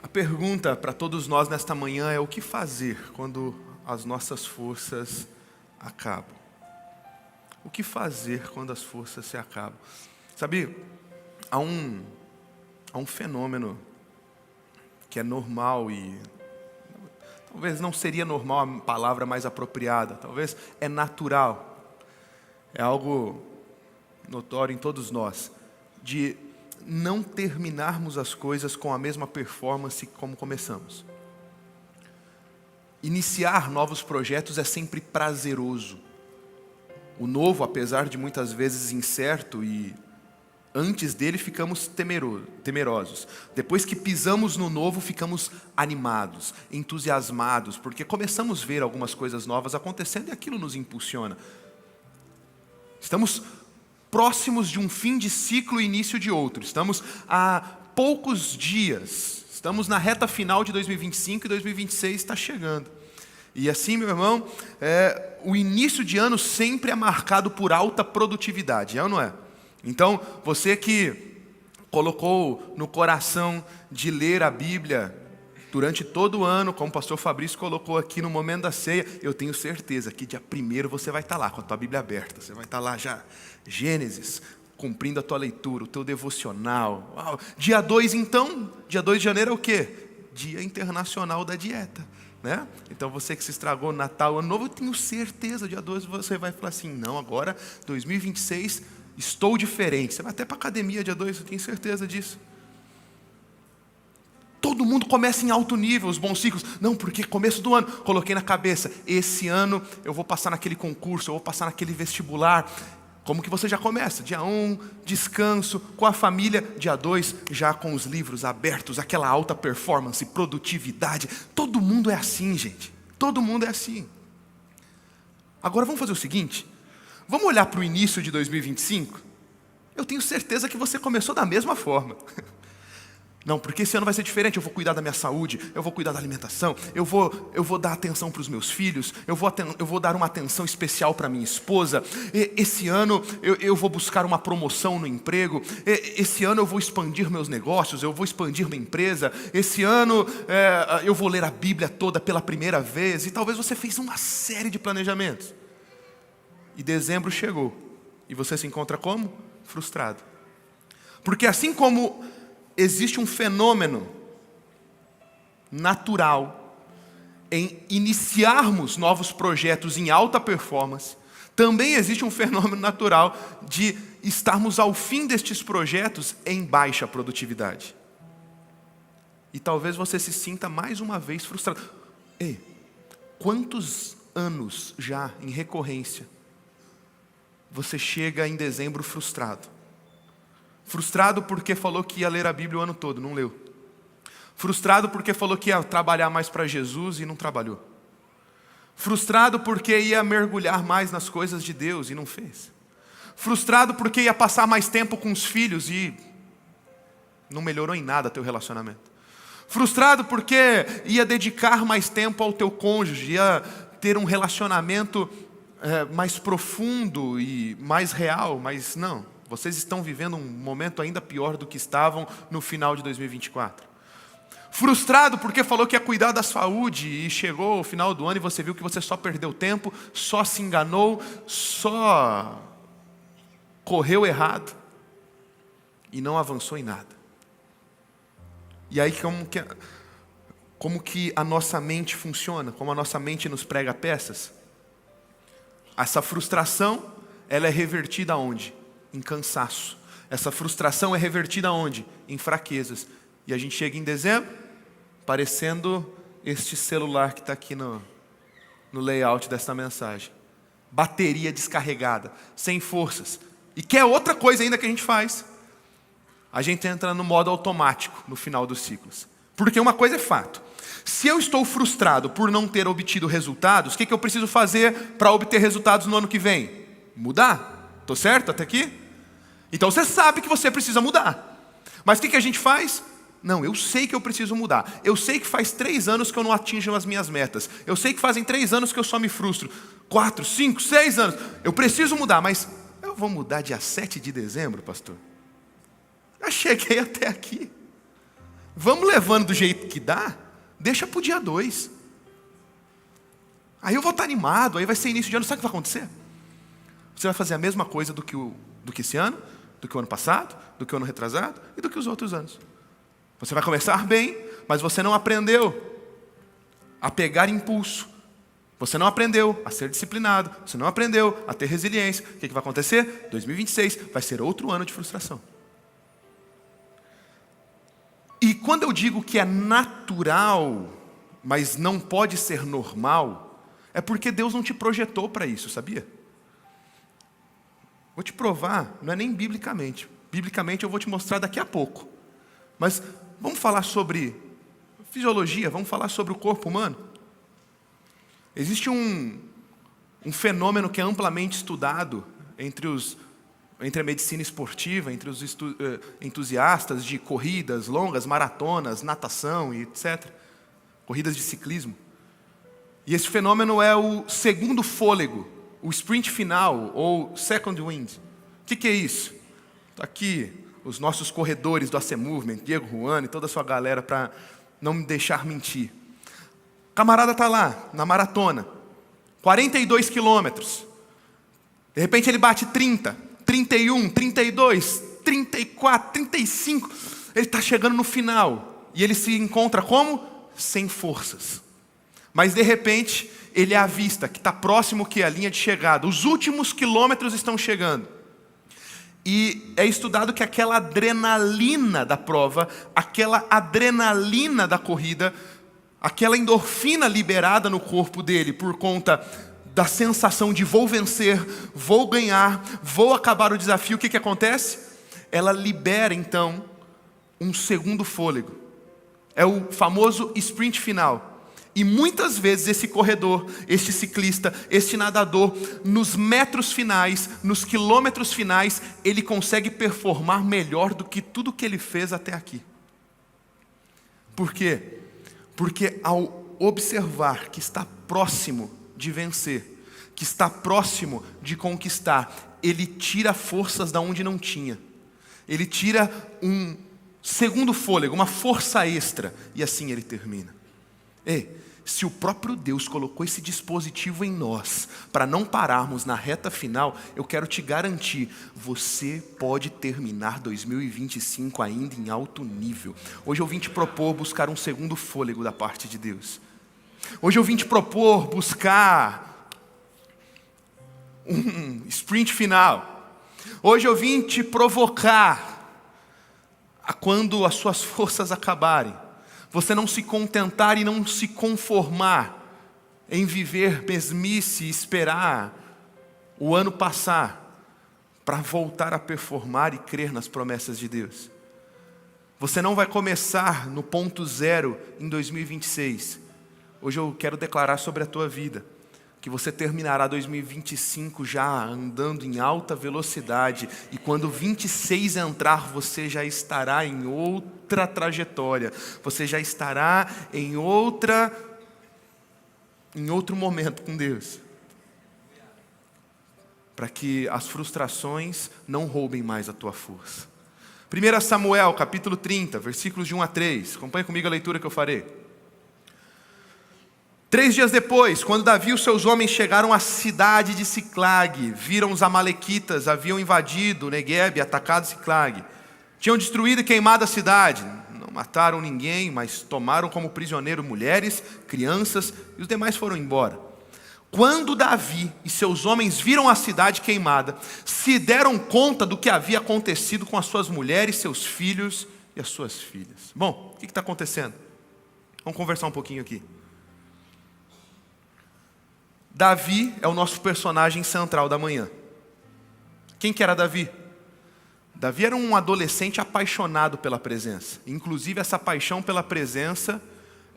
A pergunta para todos nós nesta manhã é: o que fazer quando as nossas forças acabam? O que fazer quando as forças se acabam? Sabe, há um fenômeno que é normal e talvez não seria normal a palavra mais apropriada, talvez é natural. É algo notório em todos nós, de não terminarmos as coisas com a mesma performance como começamos. Iniciar novos projetos é sempre prazeroso. O novo, apesar de muitas vezes incerto, e antes dele ficamos temerosos. Depois que pisamos no novo, ficamos animados, entusiasmados, porque começamos a ver algumas coisas novas acontecendo e aquilo nos impulsiona. Estamos próximos de um fim de ciclo e início de outro. Estamos a poucos dias. Estamos na reta final de 2025 e 2026 está chegando. E assim, meu irmão, o início de ano sempre é marcado por alta produtividade, é ou não é? Então, você que colocou no coração de ler a Bíblia durante todo o ano, como o pastor Fabrício colocou aqui no momento da ceia, eu tenho certeza que dia 1º você vai estar lá com a tua Bíblia aberta. Você vai estar lá já, Gênesis, cumprindo a tua leitura, o teu devocional. Uau. Dia 2 então, dia 2 de janeiro é o quê? Dia Internacional da Dieta. Né? Então você que se estragou no Natal, Ano Novo, eu tenho certeza, dia 2 você vai falar assim: não, agora 2026 estou diferente. Você vai até para a academia dia 2, eu tenho certeza disso. Todo mundo começa em alto nível, os bons ciclos. Não, porque começo do ano, coloquei na cabeça, esse ano eu vou passar naquele concurso, eu vou passar naquele vestibular. Como que você já começa? Dia 1, descanso, com a família. Dia 2, já com os livros abertos, aquela alta performance, produtividade. Todo mundo é assim, gente. Todo mundo é assim. Agora vamos fazer o seguinte. Vamos olhar para o início de 2025? Eu tenho certeza que você começou da mesma forma. Não, porque esse ano vai ser diferente, eu vou cuidar da minha saúde, eu vou cuidar da alimentação, eu vou dar atenção para os meus filhos, eu vou dar uma atenção especial para minha esposa, esse ano eu vou buscar uma promoção no emprego, esse ano eu vou expandir meus negócios, eu vou expandir minha empresa, esse ano eu vou ler a Bíblia toda pela primeira vez, e talvez você fez uma série de planejamentos. E dezembro chegou, e você se encontra como? Frustrado. Porque assim como existe um fenômeno natural em iniciarmos novos projetos em alta performance, também existe um fenômeno natural de estarmos ao fim destes projetos em baixa produtividade. E talvez você se sinta mais uma vez frustrado. Ei, quantos anos já em recorrência você chega em dezembro frustrado? Frustrado porque falou que ia ler a Bíblia o ano todo, não leu. Frustrado porque falou que ia trabalhar mais para Jesus e não trabalhou. Frustrado porque ia mergulhar mais nas coisas de Deus e não fez. Frustrado porque ia passar mais tempo com os filhos e não melhorou em nada teu relacionamento. Frustrado porque ia dedicar mais tempo ao teu cônjuge, ia ter um relacionamento mais profundo e mais real, mas não. Vocês estão vivendo um momento ainda pior do que estavam no final de 2024. Frustrado porque falou que ia cuidar da saúde e chegou ao final do ano e você viu que você só perdeu tempo, só se enganou, só correu errado e não avançou em nada. E aí como que a nossa mente funciona? Como a nossa mente nos prega peças? Essa frustração, ela é revertida aonde? Em cansaço. Essa frustração é revertida aonde? Em fraquezas. E a gente chega em dezembro, parecendo este celular que está aqui no layout desta mensagem. Bateria descarregada, sem forças. E quer outra coisa ainda que a gente faz? A gente entra no modo automático no final dos ciclos. Porque uma coisa é fato. Se eu estou frustrado por não ter obtido resultados, o que eu preciso fazer para obter resultados no ano que vem? Mudar. Estou certo até aqui? Então você sabe que você precisa mudar. Mas o que a gente faz? Não, eu sei que eu preciso mudar. Eu sei que faz 3 anos que eu não atinjo as minhas metas. Eu sei que fazem 3 anos que eu só me frustro. 4, 5, 6 anos. Eu preciso mudar, mas eu vou mudar dia 7 de dezembro, pastor? Eu cheguei até aqui. Vamos levando do jeito que dá, deixa para o dia 2. Aí eu vou estar animado, aí vai ser início de ano, sabe o que vai acontecer? Você vai fazer a mesma coisa do que esse ano, do que o ano passado, do que o ano retrasado e do que os outros anos. Você vai começar bem, mas você não aprendeu a pegar impulso. Você não aprendeu a ser disciplinado. Você não aprendeu a ter resiliência. O que vai acontecer? 2026 vai ser outro ano de frustração. E quando eu digo que é natural, mas não pode ser normal, é porque Deus não te projetou para isso, sabia? Vou te provar, não é nem biblicamente. Biblicamente eu vou te mostrar daqui a pouco. Mas vamos falar sobre fisiologia, vamos falar sobre o corpo humano. Existe um fenômeno que é amplamente estudado entre a medicina esportiva, entre os entusiastas de corridas longas, maratonas, natação e etc. Corridas de ciclismo. E esse fenômeno é o segundo fôlego, o sprint final, ou second wind. O que é isso? Está aqui os nossos corredores do AC Movement, Diego Juan e toda a sua galera, para não me deixar mentir. O camarada está lá, na maratona, 42 quilômetros. De repente ele bate 30, 31, 32, 34, 35. Ele está chegando no final. E ele se encontra como? Sem forças. Mas de repente, ele avista que está próximo que a linha de chegada. Os últimos quilômetros estão chegando. E é estudado que aquela adrenalina da prova, aquela adrenalina da corrida, aquela endorfina liberada no corpo dele por conta da sensação de vou vencer, vou ganhar, vou acabar o desafio, o que acontece? Ela libera então um segundo fôlego. É o famoso sprint final. E muitas vezes esse corredor, este ciclista, este nadador, nos metros finais, nos quilômetros finais, ele consegue performar melhor do que tudo que ele fez até aqui. Por quê? Porque ao observar que está próximo de vencer, que está próximo de conquistar, ele tira forças da onde não tinha. Ele tira um segundo fôlego, uma força extra, e assim ele termina. Se o próprio Deus colocou esse dispositivo em nós, para não pararmos na reta final, eu quero te garantir, você pode terminar 2025 ainda em alto nível. Hoje eu vim te propor buscar um segundo fôlego da parte de Deus. Hoje eu vim te propor buscar um sprint final. Hoje eu vim te provocar a quando as suas forças acabarem, você não se contentar e não se conformar em viver mesmice e esperar o ano passar para voltar a performar e crer nas promessas de Deus. Você não vai começar no ponto zero em 2026. Hoje eu quero declarar sobre a tua vida que você terminará 2025 já andando em alta velocidade, e quando 26 entrar, você já estará em outra trajetória, você já estará em outro momento com Deus, para que as frustrações não roubem mais a tua força. 1 Samuel, capítulo 30, versículos de 1 a 3, acompanhe comigo a leitura que eu farei. 3 dias depois, quando Davi e os seus homens chegaram à cidade de Siclag, viram os amalequitas, haviam invadido Neguebe e atacado Siclag. Tinham destruído e queimado a cidade. Não mataram ninguém, mas tomaram como prisioneiro mulheres, crianças, e os demais foram embora. Quando Davi e seus homens viram a cidade queimada, se deram conta do que havia acontecido com as suas mulheres, seus filhos e as suas filhas. Bom, o que está acontecendo? Vamos conversar um pouquinho aqui. Davi é o nosso personagem central da manhã. Quem que era Davi? Davi era um adolescente apaixonado pela presença. Inclusive, essa paixão pela presença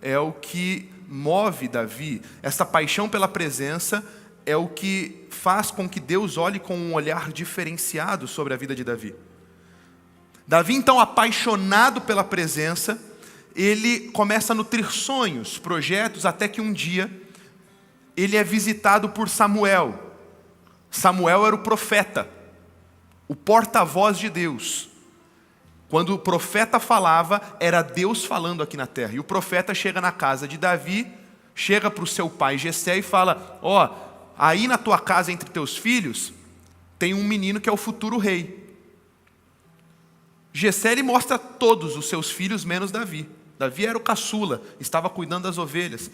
é o que move Davi. Essa paixão pela presença é o que faz com que Deus olhe com um olhar diferenciado sobre a vida de Davi. Davi, então, apaixonado pela presença, ele começa a nutrir sonhos, projetos, até que um dia ele é visitado por Samuel. Samuel era o profeta, o porta-voz de Deus. Quando o profeta falava, era Deus falando aqui na terra. E o profeta chega na casa de Davi, chega para o seu pai Jessé e fala: ó, aí na tua casa entre teus filhos, tem um menino que é o futuro rei. Jessé ele mostra todos os seus filhos, menos Davi. Davi era o caçula, estava cuidando das ovelhas.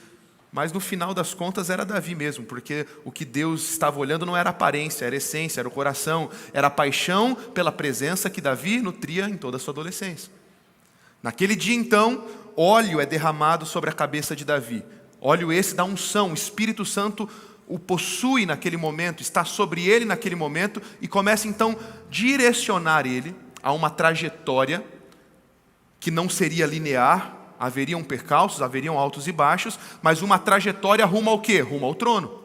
Mas no final das contas era Davi mesmo, porque o que Deus estava olhando não era a aparência, era a essência, era o coração, era a paixão pela presença que Davi nutria em toda a sua adolescência. Naquele dia então, óleo é derramado sobre a cabeça de Davi. Óleo esse da unção, o Espírito Santo o possui naquele momento, está sobre ele naquele momento e começa então a direcionar ele a uma trajetória que não seria linear. Haveriam percalços, haveriam altos e baixos, mas uma trajetória rumo ao quê? Rumo ao trono.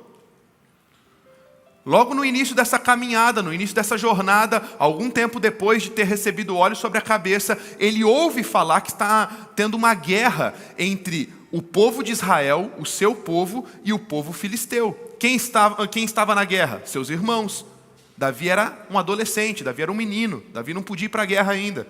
Logo no início dessa caminhada, no início dessa jornada, algum tempo depois de ter recebido óleo sobre a cabeça, ele ouve falar que está tendo uma guerra entre o povo de Israel, o seu povo, e o povo filisteu. Quem estava na guerra? Seus irmãos. Davi era um adolescente, Davi era um menino, Davi não podia ir para a guerra ainda.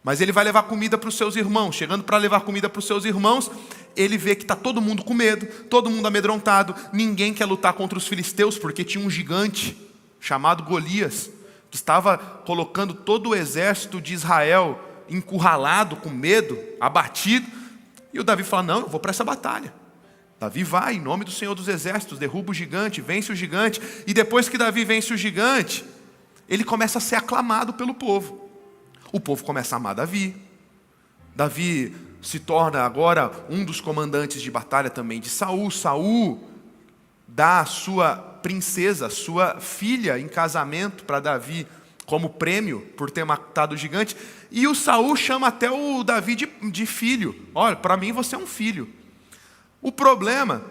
Mas ele vai levar comida para os seus irmãos. Chegando para levar comida para os seus irmãos, ele vê que está todo mundo com medo, todo mundo amedrontado. Ninguém quer lutar contra os filisteus, porque tinha um gigante chamado Golias, que estava colocando todo o exército de Israel encurralado, com medo, abatido. E o Davi fala: não, eu vou para essa batalha. Davi vai, em nome do Senhor dos Exércitos, derruba o gigante, vence o gigante. E depois que Davi vence o gigante, ele começa a ser aclamado pelo povo. O povo começa a amar Davi. Davi se torna agora um dos comandantes de batalha também de Saul. Saul dá a sua princesa, sua filha em casamento para Davi como prêmio por ter matado o gigante. E o Saul chama até o Davi de filho. Olha, para mim você é um filho. O problema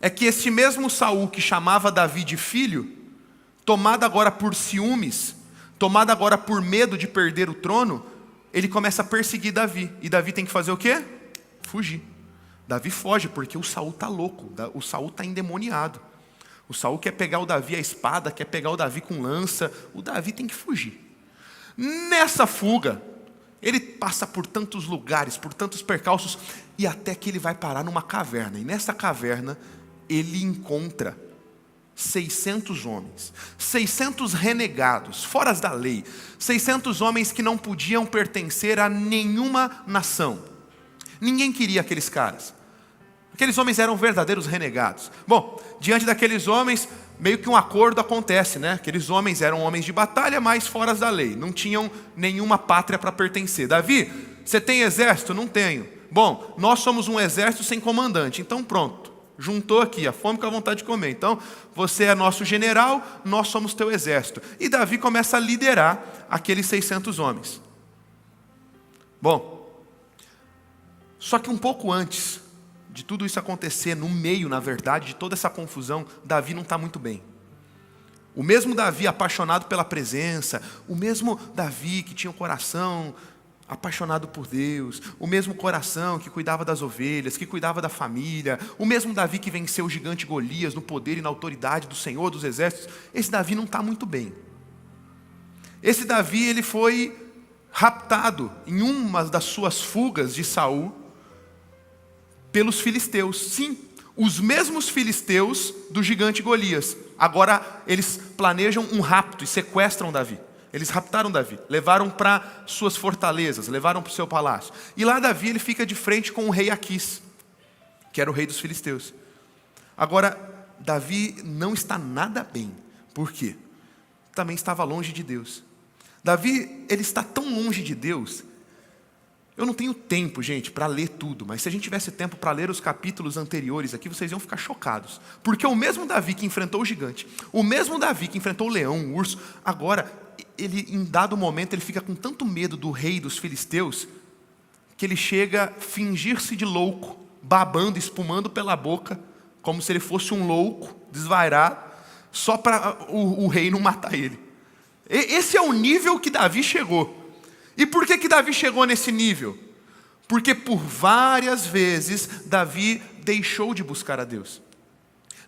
é que esse mesmo Saul que chamava Davi de filho, tomado agora por ciúmes, tomado agora por medo de perder o trono, ele começa a perseguir Davi. E Davi tem que fazer o quê? Fugir. Davi foge porque o Saul está louco, o Saul está endemoniado. O Saul quer pegar o Davi à espada, quer pegar o Davi com lança. O Davi tem que fugir. Nessa fuga, ele passa por tantos lugares, por tantos percalços, e até que ele vai parar numa caverna. E nessa caverna, ele encontra 600 homens, 600 renegados, foras da lei, 600 homens que não podiam pertencer a nenhuma nação. Ninguém queria aqueles caras. Aqueles homens eram verdadeiros renegados. Bom, diante daqueles homens, meio que um acordo acontece, né? Aqueles homens eram homens de batalha, mas foras da lei, não tinham nenhuma pátria para pertencer. Davi, você tem exército? Não tenho. Bom, nós somos um exército sem comandante, então pronto. Juntou aqui a fome com a vontade de comer. Então, você é nosso general, nós somos teu exército. E Davi começa a liderar aqueles 600 homens. Bom, só que um pouco antes de tudo isso acontecer, no meio, na verdade, de toda essa confusão, Davi não está muito bem. O mesmo Davi apaixonado pela presença, o mesmo Davi que tinha um coração apaixonado por Deus, o mesmo coração que cuidava das ovelhas, que cuidava da família, o mesmo Davi que venceu o gigante Golias no poder e na autoridade do Senhor dos Exércitos, esse Davi não está muito bem. Esse Davi, ele foi raptado em uma das suas fugas de Saul pelos filisteus. Sim, os mesmos filisteus do gigante Golias. Agora eles planejam um rapto e sequestram Davi. Eles raptaram Davi, levaram para suas fortalezas, levaram para o seu palácio. E lá Davi ele fica de frente com o rei Aquis, que era o rei dos filisteus. Agora, Davi não está nada bem. Por quê? Também estava longe de Deus. Davi, ele está tão longe de Deus. Eu não tenho tempo, gente, para ler tudo, mas se a gente tivesse tempo para ler os capítulos anteriores aqui, vocês iam ficar chocados. Porque o mesmo Davi que enfrentou o gigante, o mesmo Davi que enfrentou o leão, o urso, agora, ele, em dado momento, ele fica com tanto medo do rei dos filisteus, que ele chega a fingir-se de louco, babando, espumando pela boca, como se ele fosse um louco, desvairado, só para o rei não matar ele. Esse é o nível que Davi chegou. E por que Davi chegou nesse nível? Porque por várias vezes Davi deixou de buscar a Deus.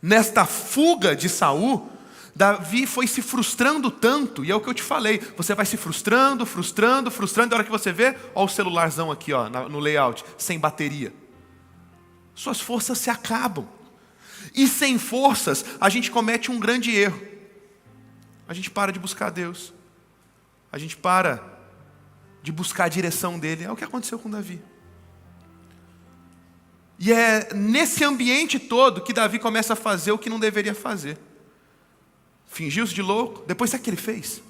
Nesta fuga de Saul, Davi foi se frustrando tanto, e é o que eu te falei, você vai se frustrando, e a hora que você vê, ó o celularzão aqui ó, no layout, sem bateria. Suas forças se acabam. E sem forças, a gente comete um grande erro. A gente para de buscar Deus. A gente para de buscar a direção dele. É o que aconteceu com Davi. E é nesse ambiente todo que Davi começa a fazer o que não deveria fazer. Fingiu-se de louco. Depois sabe o que ele fez?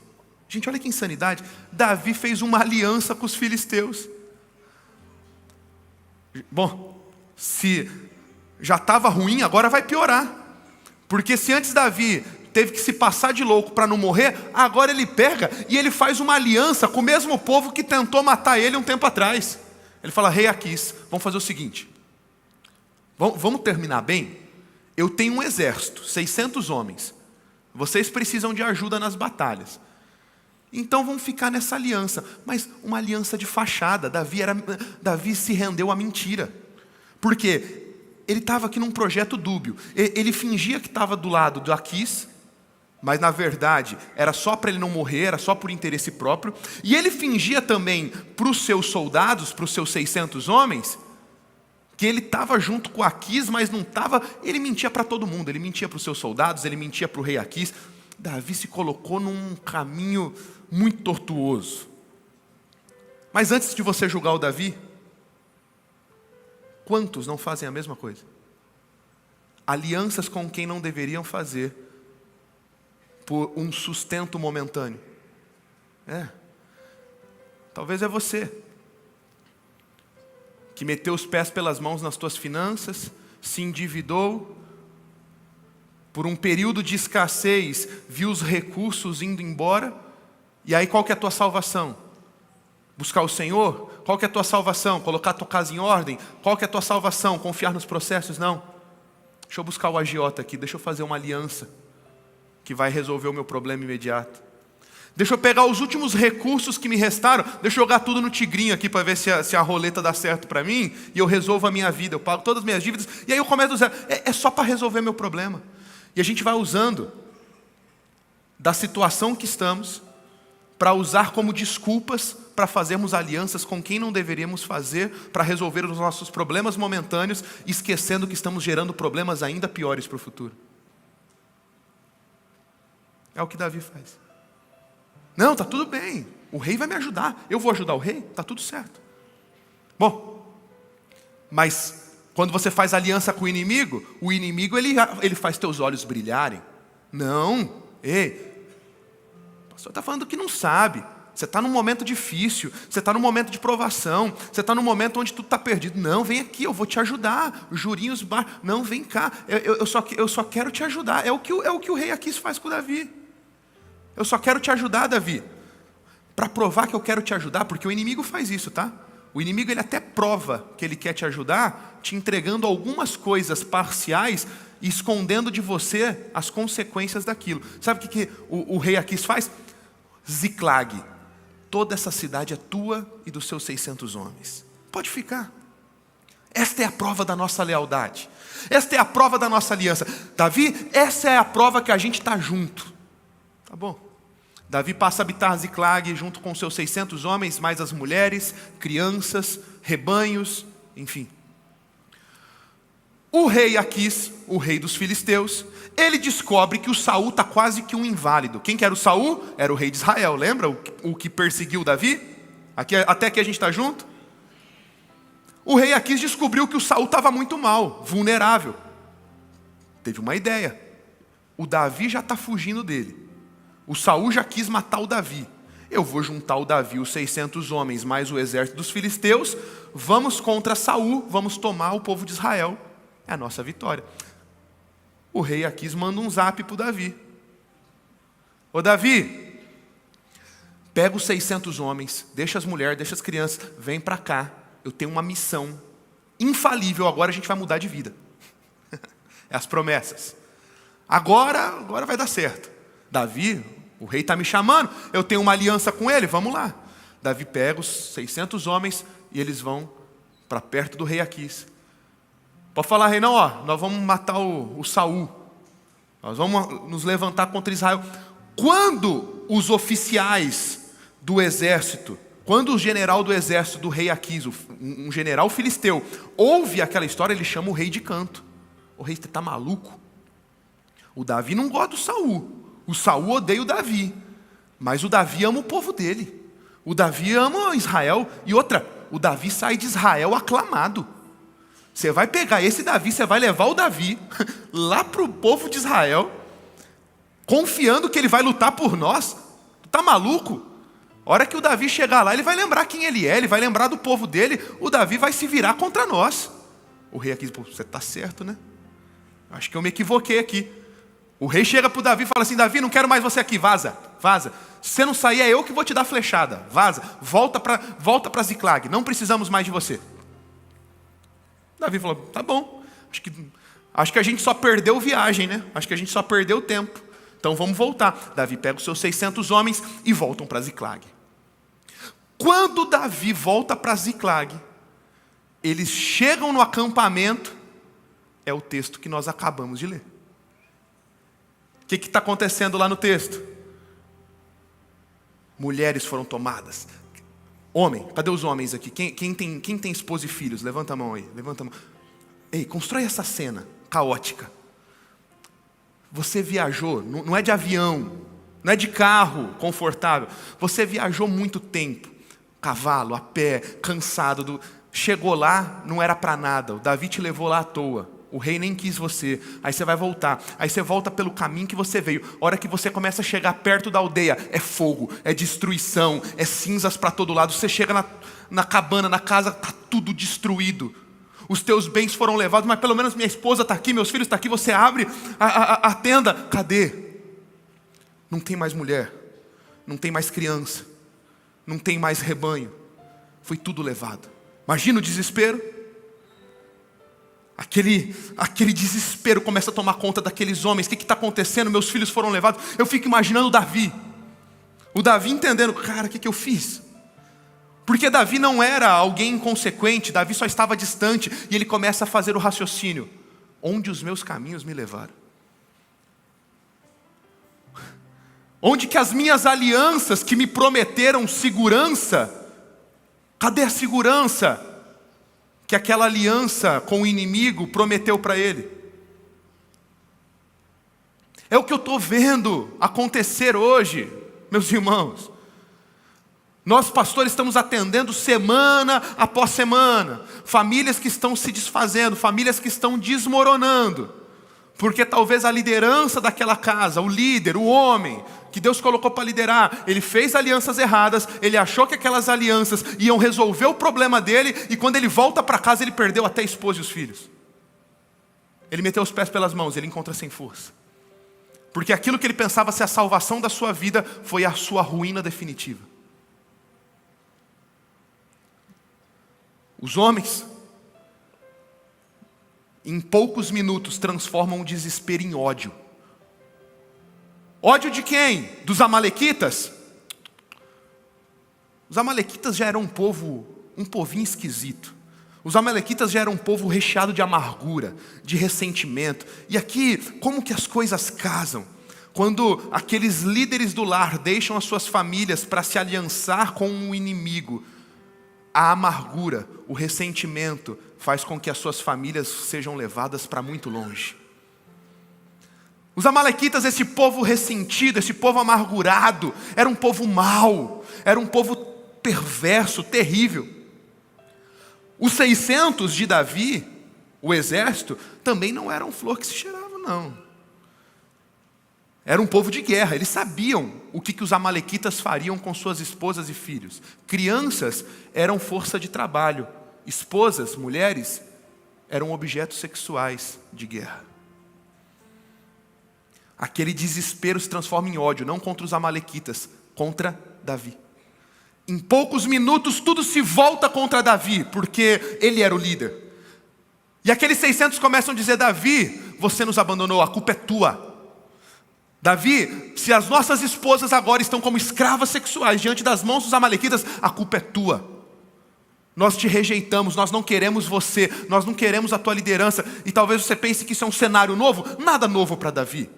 Gente, olha que insanidade. Davi fez uma aliança com os filisteus. Bom, se já estava ruim, agora vai piorar. Porque se antes Davi teve que se passar de louco para não morrer, agora ele pega e ele faz uma aliança com o mesmo povo que tentou matar ele um tempo atrás. Ele fala: rei Aquis, vamos fazer o seguinte. Vamos terminar bem? Eu tenho um exército, 600 homens. Vocês precisam de ajuda nas batalhas. Então vamos ficar nessa aliança. Mas uma aliança de fachada. Davi se rendeu à mentira. Por quê? Ele estava aqui num projeto dúbio. Ele fingia que estava do lado do Aquis, mas na verdade era só para ele não morrer, era só por interesse próprio. E ele fingia também para os seus soldados, para os seus 600 homens, que ele estava junto com Aquis, mas não estava. Ele mentia para todo mundo, ele mentia para os seus soldados, ele mentia para o rei Aquis. Davi se colocou num caminho muito tortuoso. Mas antes de você julgar o Davi, quantos não fazem a mesma coisa? Alianças com quem não deveriam fazer, por um sustento momentâneo. Talvez é você, que meteu os pés pelas mãos nas tuas finanças, se endividou, por um período de escassez, viu os recursos indo embora, e aí qual que é a tua salvação? Buscar o Senhor? Qual que é a tua salvação? Colocar a tua casa em ordem? Qual que é a tua salvação? Confiar nos processos? Não. Deixa eu buscar o agiota aqui, deixa eu fazer uma aliança que vai resolver o meu problema imediato. Deixa eu pegar os últimos recursos que me restaram, deixa eu jogar tudo no tigrinho aqui para ver se a roleta dá certo para mim, e eu resolvo a minha vida, eu pago todas as minhas dívidas, e aí eu começo do zero. É só para resolver meu problema. E a gente vai usando da situação que estamos para usar como desculpas para fazermos alianças com quem não deveríamos fazer para resolver os nossos problemas momentâneos, esquecendo que estamos gerando problemas ainda piores para o futuro. É o que Davi faz. Não, está tudo bem, o rei vai me ajudar, eu vou ajudar o rei, está tudo certo. Bom, mas quando você faz aliança com o inimigo ele faz teus olhos brilharem. Não, o pastor está falando que não sabe. Você está num momento difícil, você está num momento de provação, você está num momento onde tudo está perdido. Não, vem aqui, eu vou te ajudar. Os jurinhos, não, vem cá, eu só quero te ajudar. É o que o rei Aquis faz com Davi. Eu só quero te ajudar, Davi, para provar que eu quero te ajudar, porque o inimigo faz isso, tá? O inimigo ele até prova que ele quer te ajudar, te entregando algumas coisas parciais e escondendo de você as consequências daquilo. Sabe o que o rei Aquis faz? Ziclag. Toda essa cidade é tua e dos seus 600 homens. Pode ficar. Esta é a prova da nossa lealdade. Esta é a prova da nossa aliança. Davi, essa é a prova que a gente está junto. Tá bom. Davi passa a habitar Ziclag junto com seus 600 homens, mais as mulheres, crianças, rebanhos, enfim. O rei Aquis, o rei dos filisteus, ele descobre que o Saul está quase que um inválido. Quem que era o Saul? Era o rei de Israel, lembra? O que perseguiu Davi? Até aqui a gente está junto? O rei Aquis descobriu que o Saul estava muito mal, vulnerável. Teve uma ideia. O Davi já está fugindo dele. O Saul já quis matar o Davi. Eu vou juntar o Davi, os 600 homens, mais o exército dos filisteus. Vamos contra Saul, vamos tomar o povo de Israel. É a nossa vitória. O rei Aquis manda um zap para o Davi. Ô Davi, pega os 600 homens, deixa as mulheres, deixa as crianças, vem para cá. Eu tenho uma missão infalível, agora a gente vai mudar de vida. É as promessas. Agora vai dar certo. Davi, o rei está me chamando, eu tenho uma aliança com ele, vamos lá. Davi pega os 600 homens e eles vão para perto do rei Aquis. Pode falar, rei, não, nós vamos matar o Saul. Nós vamos nos levantar contra Israel. Quando os oficiais do exército, quando o general do exército do rei Aquis, um general filisteu, ouve aquela história, ele chama o rei de canto. O rei, você está maluco? O Davi não gosta do Saul. O Saul odeia o Davi. Mas o Davi ama o povo dele. O Davi ama Israel. E outra, o Davi sai de Israel aclamado. Você vai pegar esse Davi, você vai levar o Davi lá para o povo de Israel, confiando que ele vai lutar por nós. Tu tá maluco? A hora que o Davi chegar lá, ele vai lembrar quem ele é, ele vai lembrar do povo dele, o Davi vai se virar contra nós. O rei aqui, você está certo, né? Acho que eu me equivoquei aqui. O rei chega para o Davi e fala assim: Davi, não quero mais você aqui, vaza, vaza. Se você não sair, é eu que vou te dar flechada, vaza, volta para Ziclag, não precisamos mais de você. Davi falou: tá bom, acho que a gente só perdeu viagem, né? Acho que a gente só perdeu tempo, então vamos voltar. Davi pega os seus 600 homens e voltam para Ziclag. Quando Davi volta para Ziclag, eles chegam no acampamento, é o texto que nós acabamos de ler. O que está acontecendo lá no texto? Mulheres foram tomadas. Homem, cadê os homens aqui? Quem tem esposa e filhos? Levanta a mão aí, levanta a mão. Ei, constrói essa cena caótica. Você viajou, não é de avião, não é de carro confortável. Você viajou muito tempo, cavalo, a pé, cansado. Chegou lá, não era para nada. O Davi te levou lá à toa. O rei nem quis você. Aí você vai voltar. Aí você volta pelo caminho que você veio. A hora que você começa a chegar perto da aldeia, é fogo, é destruição, é cinzas para todo lado. Você chega na cabana, na casa, está tudo destruído. Os teus bens foram levados, mas pelo menos minha esposa está aqui, meus filhos estão aqui. Você abre a tenda. Cadê? Não tem mais mulher. Não tem mais criança. Não tem mais rebanho. Foi tudo levado. Imagina o desespero. Aquele desespero começa a tomar conta daqueles homens. O que está acontecendo? Meus filhos foram levados. Eu fico imaginando o Davi entendendo: cara, o que eu fiz? Porque Davi não era alguém inconsequente. Davi só estava distante. E ele começa a fazer o raciocínio: onde os meus caminhos me levaram? Onde que as minhas alianças que me prometeram segurança, cadê a segurança que aquela aliança com o inimigo prometeu para ele? É o que eu estou vendo acontecer hoje, meus irmãos. Nós, pastores, estamos atendendo semana após semana famílias que estão se desfazendo, famílias que estão desmoronando, porque talvez a liderança daquela casa, o líder, o homem que Deus colocou para liderar, ele fez alianças erradas, ele achou que aquelas alianças iam resolver o problema dele, e quando ele volta para casa, ele perdeu até a esposa e os filhos. Ele meteu os pés pelas mãos, ele encontra sem força. Porque aquilo que ele pensava ser a salvação da sua vida, foi a sua ruína definitiva. Os homens, em poucos minutos, transformam o desespero em ódio. Ódio de quem? Dos amalequitas? Os amalequitas já eram um povinho esquisito. Os amalequitas já eram um povo recheado de amargura, de ressentimento. E aqui, como que as coisas casam? Quando aqueles líderes do lar deixam as suas famílias para se aliançar com um inimigo, a amargura, o ressentimento faz com que as suas famílias sejam levadas para muito longe. Os amalequitas, esse povo ressentido, esse povo amargurado, era um povo mau, era um povo perverso, terrível. Os 600 de Davi, o exército, também não eram flor que se cheirava, não. Era um povo de guerra, eles sabiam o que os amalequitas fariam com suas esposas e filhos. Crianças eram força de trabalho, esposas, mulheres, eram objetos sexuais de guerra. Aquele desespero se transforma em ódio, não contra os amalequitas, contra Davi. Em poucos minutos tudo se volta contra Davi, porque ele era o líder. E aqueles 600 começam a dizer: Davi, você nos abandonou, a culpa é tua. Davi, se as nossas esposas agora estão como escravas sexuais diante das mãos dos amalequitas, a culpa é tua. Nós te rejeitamos, nós não queremos você, nós não queremos a tua liderança. E talvez você pense que isso é um cenário novo. Nada novo para Davi.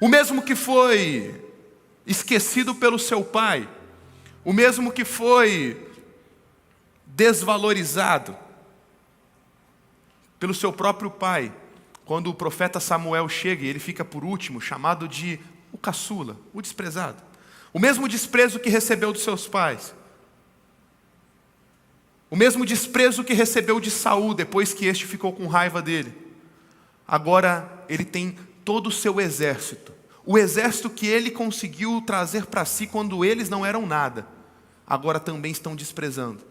O mesmo que foi esquecido pelo seu pai, o mesmo que foi desvalorizado pelo seu próprio pai, quando o profeta Samuel chega e ele fica por último, chamado de o caçula, o desprezado. O mesmo desprezo que recebeu dos seus pais. O mesmo desprezo que recebeu de Saul depois que este ficou com raiva dele. Agora ele tem todo o seu exército. O exército que ele conseguiu trazer para si quando eles não eram nada. Agora também estão desprezando.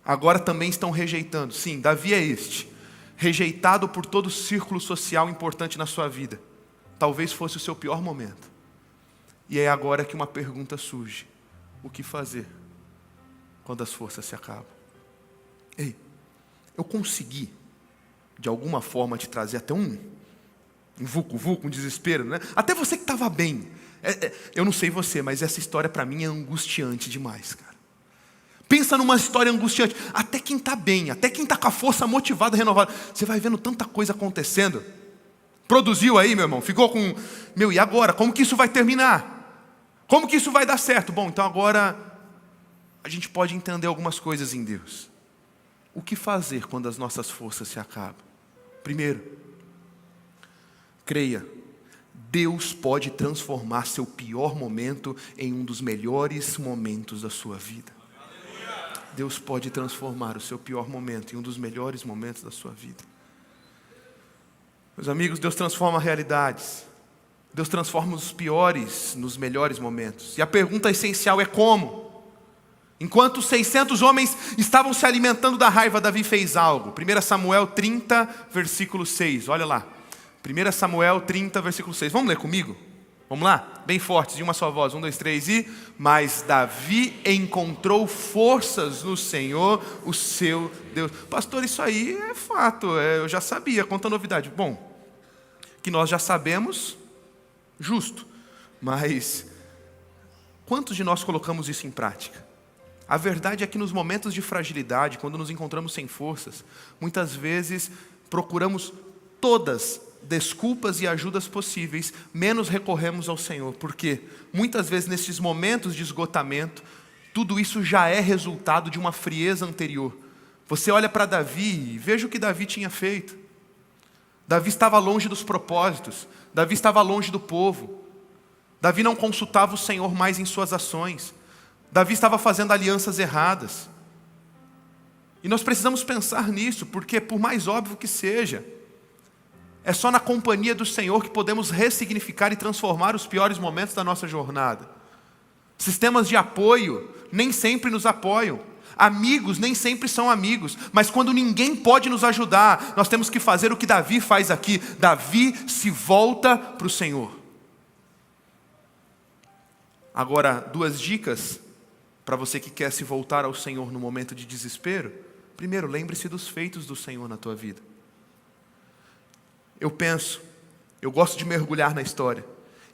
Agora também estão rejeitando. Sim, Davi é este. Rejeitado por todo o círculo social importante na sua vida. Talvez fosse o seu pior momento. E é agora que uma pergunta surge. O que fazer quando as forças se acabam? Ei, eu consegui, de alguma forma, te trazer até um vulco, um desespero, né? Até você que estava bem. Eu não sei você, mas essa história para mim é angustiante demais, cara. Pensa numa história angustiante. Até quem está bem, até quem está com a força motivada, renovada. Você vai vendo tanta coisa acontecendo. Produziu aí, meu irmão, ficou com... e agora? Como que isso vai terminar? Como que isso vai dar certo? Bom, então agora a gente pode entender algumas coisas em Deus. O que fazer quando as nossas forças se acabam? Primeiro, creia, Deus pode transformar seu pior momento em um dos melhores momentos da sua vida. Deus pode transformar o seu pior momento em um dos melhores momentos da sua vida. Meus amigos, Deus transforma realidades. Deus transforma os piores nos melhores momentos. E a pergunta essencial é como? Enquanto 600 homens estavam se alimentando da raiva, Davi fez algo. 1 Samuel 30, versículo 6. Olha lá. 1 Samuel 30, versículo 6. Vamos ler comigo? Vamos lá? Bem fortes, de uma só voz. 1, 2, 3 e... Mas Davi encontrou forças no Senhor, o seu Deus. Pastor, isso aí é fato. Eu já sabia. Conta a novidade. Bom, que nós já sabemos, justo. Mas quantos de nós colocamos isso em prática? A verdade é que nos momentos de fragilidade, quando nos encontramos sem forças, muitas vezes procuramos todas desculpas e ajudas possíveis, menos recorremos ao Senhor. Porque muitas vezes nesses momentos de esgotamento, tudo isso já é resultado de uma frieza anterior. Você olha para Davi e veja o que Davi tinha feito. Davi estava longe dos propósitos, Davi estava longe do povo. Davi não consultava o Senhor mais em suas ações. Davi estava fazendo alianças erradas. E nós precisamos pensar nisso, porque por mais óbvio que seja, é só na companhia do Senhor que podemos ressignificar e transformar os piores momentos da nossa jornada. Sistemas de apoio nem sempre nos apoiam. Amigos nem sempre são amigos. Mas quando ninguém pode nos ajudar, nós temos que fazer o que Davi faz aqui. Davi se volta para o Senhor. Agora, 2 dicas para você que quer se voltar ao Senhor no momento de desespero. Primeiro, lembre-se dos feitos do Senhor na tua vida. Eu gosto de mergulhar na história.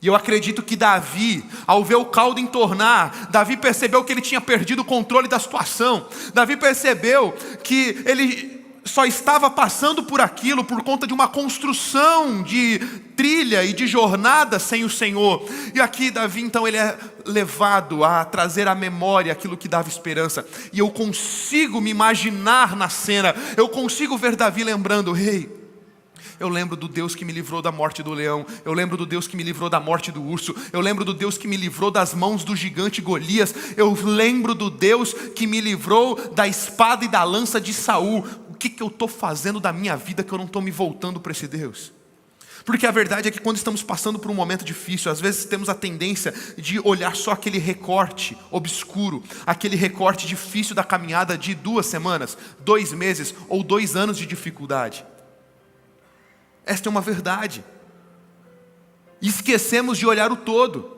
E eu acredito que Davi, ao ver o caldo entornar, Davi percebeu que ele tinha perdido o controle da situação. Davi percebeu que ele só estava passando por aquilo por conta de uma construção de trilha e de jornada sem o Senhor. E aqui Davi então ele é levado a trazer à memória aquilo que dava esperança. E eu consigo me imaginar na cena, eu consigo ver Davi lembrando, eu lembro do Deus que me livrou da morte do leão. Eu lembro do Deus que me livrou da morte do urso. Eu lembro do Deus que me livrou das mãos do gigante Golias. Eu lembro do Deus que me livrou da espada e da lança de Saul. O que eu estou fazendo da minha vida que eu não estou me voltando para esse Deus? Porque a verdade é que quando estamos passando por um momento difícil, às vezes temos a tendência de olhar só aquele recorte obscuro, aquele recorte difícil da caminhada de 2 semanas, 2 meses ou 2 anos de dificuldade. Esta é uma verdade. E esquecemos de olhar o todo.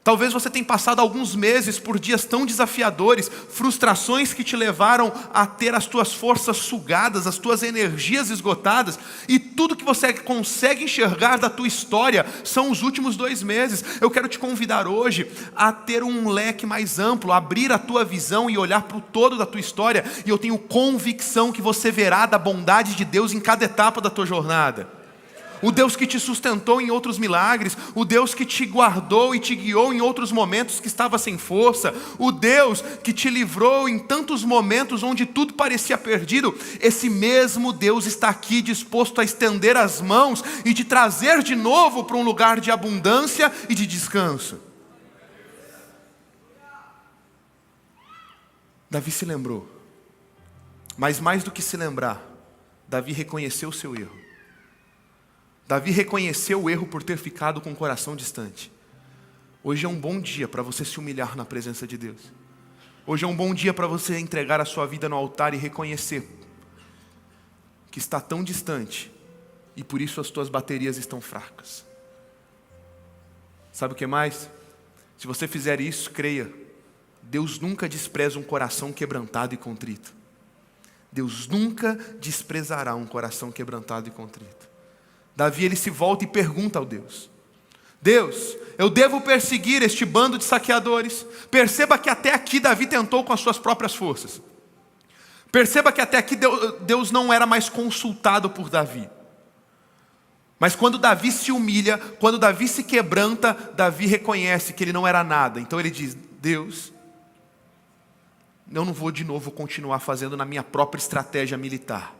Talvez você tenha passado alguns meses por dias tão desafiadores, frustrações que te levaram a ter as tuas forças sugadas, as tuas energias esgotadas, e tudo que você consegue enxergar da tua história são os últimos 2 meses. Eu quero te convidar hoje a ter um leque mais amplo, abrir a tua visão e olhar para o todo da tua história, e eu tenho convicção que você verá da bondade de Deus em cada etapa da tua jornada. o Deus que te sustentou em outros milagres, o Deus que te guardou e te guiou em outros momentos que estava sem força, o Deus que te livrou em tantos momentos onde tudo parecia perdido. Esse mesmo Deus está aqui disposto a estender as mãos e te trazer de novo para um lugar de abundância e de descanso. Davi se lembrou, mas mais do que se lembrar, Davi reconheceu o seu erro. Davi reconheceu o erro por ter ficado com o coração distante. Hoje é um bom dia para você se humilhar na presença de Deus. Hoje é um bom dia para você entregar a sua vida no altar e reconhecer que está tão distante e por isso as tuas baterias estão fracas. Sabe o que mais? Se você fizer isso, creia, Deus nunca despreza um coração quebrantado e contrito. Deus nunca desprezará um coração quebrantado e contrito. Davi, ele se volta e pergunta ao Deus: Deus, eu devo perseguir este bando de saqueadores? Perceba que até aqui Davi tentou com as suas próprias forças. Perceba que até aqui Deus não era mais consultado por Davi. Mas quando Davi se humilha, quando Davi se quebranta, Davi reconhece que ele não era nada. Então ele diz: Deus, eu não vou de novo continuar fazendo na minha própria estratégia militar.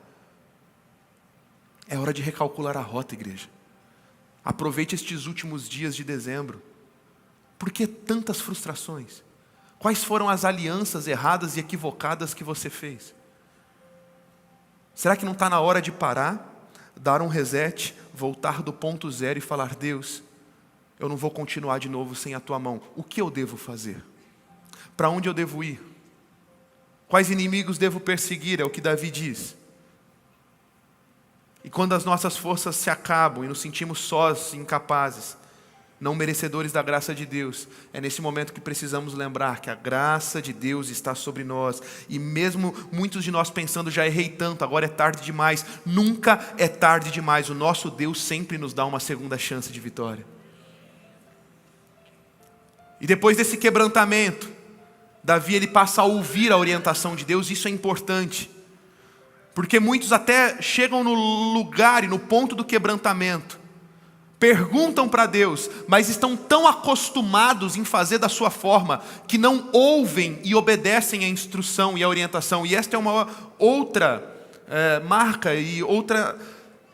É hora de recalcular a rota, igreja. Aproveite estes últimos dias de dezembro. Por que tantas frustrações? Quais foram as alianças erradas e equivocadas que você fez? Será que não está na hora de parar, dar um reset, voltar do ponto zero e falar: Deus, eu não vou continuar de novo sem a tua mão. O que eu devo fazer? Para onde eu devo ir? Quais inimigos devo perseguir? É o que Davi diz. E quando as nossas forças se acabam e nos sentimos sós e incapazes, não merecedores da graça de Deus, é nesse momento que precisamos lembrar que a graça de Deus está sobre nós. E mesmo muitos de nós pensando: já errei tanto, agora é tarde demais. Nunca é tarde demais. O nosso Deus sempre nos dá uma segunda chance de vitória. E depois desse quebrantamento, Davi, ele passa a ouvir a orientação de Deus. Isso é importante, porque muitos até chegam no lugar e no ponto do quebrantamento, perguntam para Deus, mas estão tão acostumados em fazer da sua forma, que não ouvem e obedecem a instrução e a orientação. E esta é uma outra marca e outra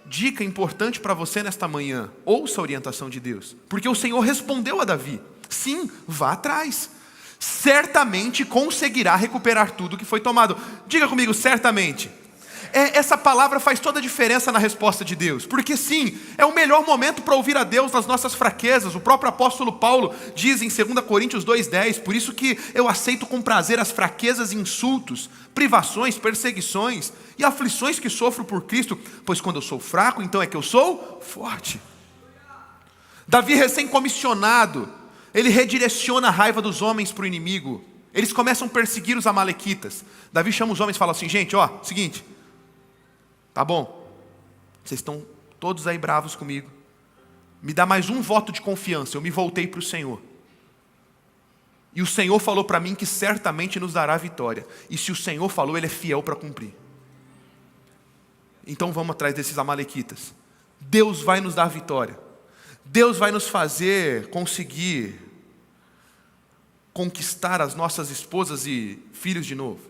dica importante para você nesta manhã. Ouça a orientação de Deus, porque o Senhor respondeu a Davi: sim, vá atrás. Certamente conseguirá recuperar tudo que foi tomado. Diga comigo: certamente. Essa palavra faz toda a diferença na resposta de Deus, porque sim, é o melhor momento para ouvir a Deus nas nossas fraquezas. O próprio apóstolo Paulo diz em 2 Coríntios 2,10: por isso que eu aceito com prazer as fraquezas e insultos, privações, perseguições e aflições que sofro por Cristo, pois quando eu sou fraco, então é que eu sou forte. Davi, recém-comissionado, ele redireciona a raiva dos homens para o inimigo. Eles começam a perseguir os amalequitas. Davi chama os homens e fala assim: gente, seguinte, tá bom, vocês estão todos aí bravos comigo, me dá mais um voto de confiança. Eu me voltei para o Senhor, e o Senhor falou para mim que certamente nos dará vitória, e se o Senhor falou, Ele é fiel para cumprir. Então vamos atrás desses amalequitas. Deus vai nos dar vitória. Deus vai nos fazer conseguir conquistar as nossas esposas e filhos de novo.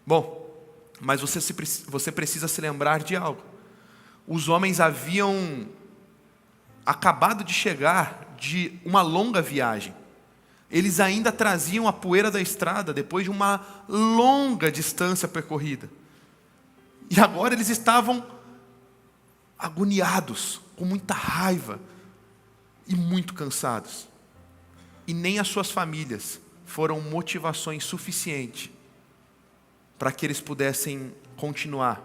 Bom, mas você precisa se lembrar de algo. Os homens haviam acabado de chegar de uma longa viagem. Eles ainda traziam a poeira da estrada depois de uma longa distância percorrida. E agora eles estavam agoniados, com muita raiva e muito cansados. E nem as suas famílias foram motivações suficientes para que eles pudessem continuar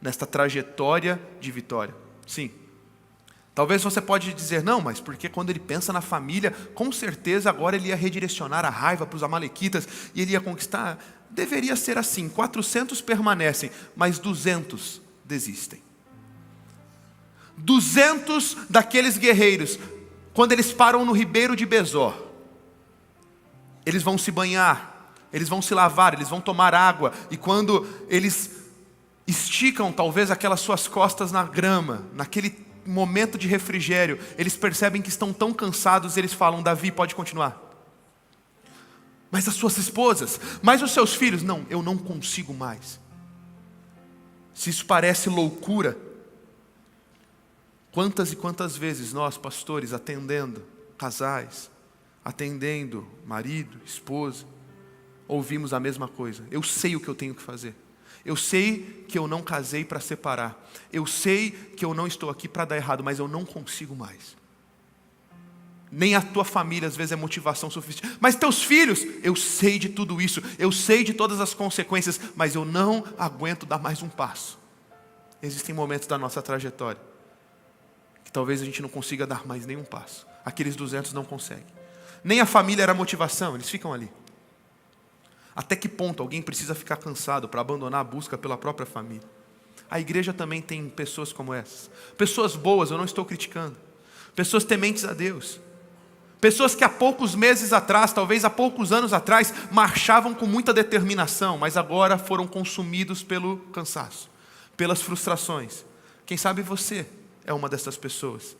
nesta trajetória de vitória. Sim, talvez você pode dizer: não, mas porque quando ele pensa na família, com certeza agora ele ia redirecionar a raiva para os amalequitas e ele ia conquistar. Deveria ser assim: 400 permanecem, mas 200 desistem. 200 daqueles guerreiros, quando eles param no ribeiro de Besor, eles vão se banhar, eles vão se lavar, eles vão tomar água, e quando eles esticam talvez aquelas suas costas na grama, naquele momento de refrigério, eles percebem que estão tão cansados, eles falam: Davi, pode continuar. Mas as suas esposas, mas os seus filhos, não, eu não consigo mais. Se isso parece loucura, quantas e quantas vezes nós, pastores, atendendo casais, atendendo marido, esposa, ouvimos a mesma coisa: eu sei o que eu tenho que fazer. Eu sei que eu não casei para separar. Eu sei que eu não estou aqui para dar errado, mas eu não consigo mais. Nem a tua família às vezes é motivação suficiente. Mas teus filhos, eu sei de tudo isso. Eu sei de todas as consequências, mas eu não aguento dar mais um passo. Existem momentos da nossa trajetória que talvez a gente não consiga dar mais nenhum passo. Aqueles 200 não conseguem. Nem a família era motivação, eles ficam ali. Até que ponto alguém precisa ficar cansado para abandonar a busca pela própria família? A igreja também tem pessoas como essas. Pessoas boas, eu não estou criticando. Pessoas tementes a Deus. Pessoas que há poucos meses atrás, talvez há poucos anos atrás, marchavam com muita determinação, mas agora foram consumidos pelo cansaço, pelas frustrações. Quem sabe você é uma dessas pessoas.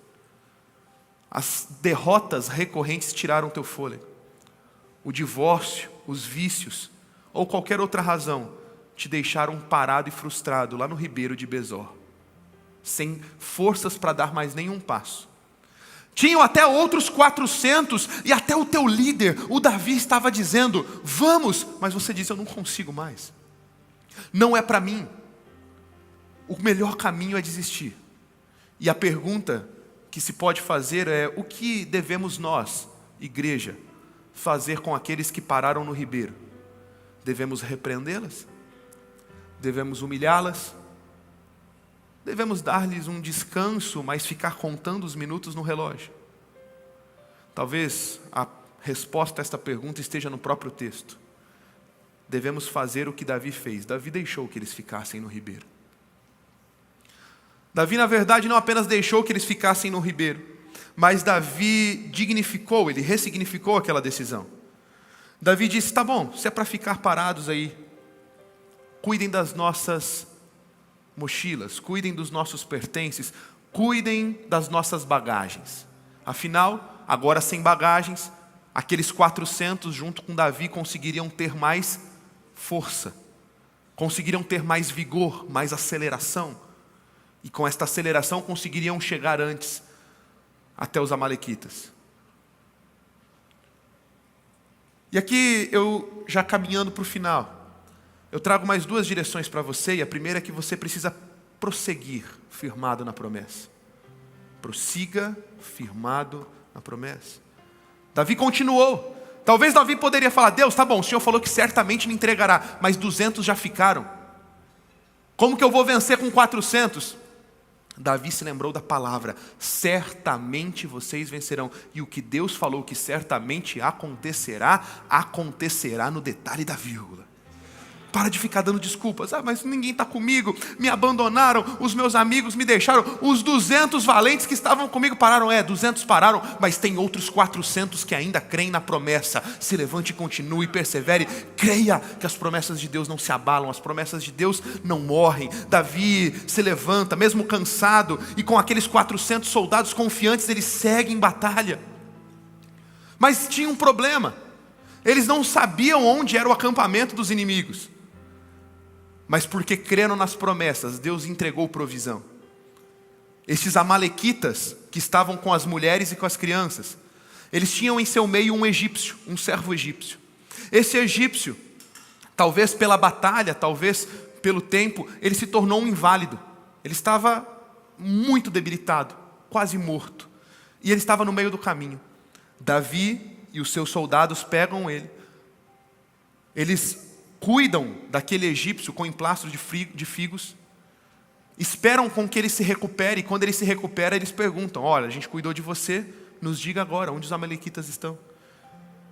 As derrotas recorrentes tiraram teu fôlego. O divórcio, os vícios, ou qualquer outra razão, te deixaram parado e frustrado lá no ribeiro de Besor, sem forças para dar mais nenhum passo. Tinham até outros 400, e até o teu líder, o Davi, estava dizendo: vamos, mas você diz: eu não consigo mais. Não é para mim. O melhor caminho é desistir. E a pergunta que se pode fazer é: o que devemos nós, igreja, fazer com aqueles que pararam no ribeiro? Devemos repreendê-las? Devemos humilhá-las? Devemos dar-lhes um descanso, mas ficar contando os minutos no relógio? Talvez a resposta a esta pergunta esteja no próprio texto. Devemos fazer o que Davi fez. Davi deixou que eles ficassem no ribeiro. Davi, na verdade, não apenas deixou que eles ficassem no ribeiro, mas Davi dignificou, ele ressignificou aquela decisão. Davi disse: tá bom, se é para ficar parados aí, cuidem das nossas mochilas, cuidem dos nossos pertences, cuidem das nossas bagagens. Afinal, agora sem bagagens, aqueles 400 junto com Davi conseguiriam ter mais força, conseguiriam ter mais vigor, mais aceleração, e com esta aceleração conseguiriam chegar antes até os amalequitas. E aqui eu já caminhando para o final, eu trago mais duas direções para você, e a primeira é que você precisa prosseguir firmado na promessa. Prossiga firmado na promessa. Davi continuou. Talvez Davi poderia falar: Deus, tá bom, o Senhor falou que certamente me entregará, mas 200 já ficaram. Como que eu vou vencer com 400? Davi se lembrou da palavra: certamente vocês vencerão. E o que Deus falou que certamente acontecerá, acontecerá no detalhe da vírgula. Para de ficar dando desculpas. Mas ninguém está comigo, me abandonaram, os meus amigos me deixaram, os 200 valentes que estavam comigo pararam. 200 pararam, mas tem outros 400 que ainda creem na promessa. Se levante e continue, persevere, creia que as promessas de Deus não se abalam, as promessas de Deus não morrem. Davi se levanta, mesmo cansado, e com aqueles 400 soldados confiantes, ele segue em batalha. Mas tinha um problema: eles não sabiam onde era o acampamento dos inimigos. Mas porque creram nas promessas, Deus entregou provisão. Estes amalequitas que estavam com as mulheres e com as crianças, eles tinham em seu meio um egípcio, um servo egípcio. Esse egípcio, talvez pela batalha, talvez pelo tempo, ele se tornou um inválido. Ele estava muito debilitado, quase morto. E ele estava no meio do caminho. Davi e os seus soldados pegam ele. Eles cuidam daquele egípcio com emplastro de figos, esperam com que ele se recupere, e quando ele se recupera, eles perguntam: olha, a gente cuidou de você, nos diga agora, onde os amalequitas estão?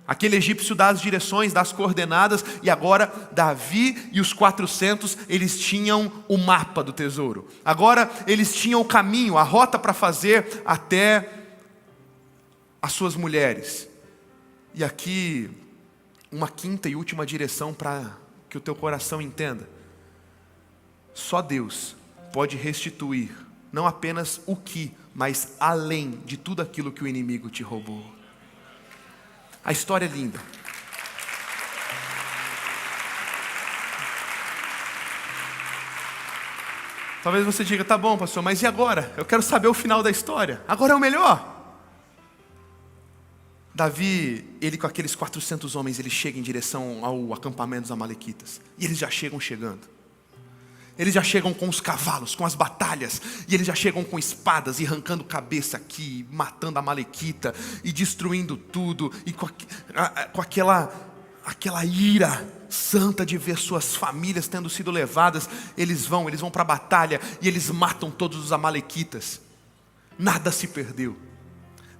Aquele egípcio dá as direções, dá as coordenadas, e agora Davi e os 400, eles tinham o mapa do tesouro. Agora eles tinham o caminho, a rota para fazer até as suas mulheres. E aqui, uma quinta e última direção para que o teu coração entenda: só Deus pode restituir não apenas o que, mas além de tudo aquilo que o inimigo te roubou. A história é linda. Talvez você diga, tá bom, pastor, mas e agora? Eu quero saber o final da história. Agora é o melhor. Davi, ele com aqueles 400 homens, ele chega em direção ao acampamento dos amalequitas. E eles já chegam chegando. Eles já chegam com os cavalos, com as batalhas. E eles já chegam com espadas e arrancando cabeça aqui, matando a amalequita e destruindo tudo. E com aquela ira santa de ver suas famílias tendo sido levadas. Eles vão para a batalha e eles matam todos os amalequitas. Nada se perdeu.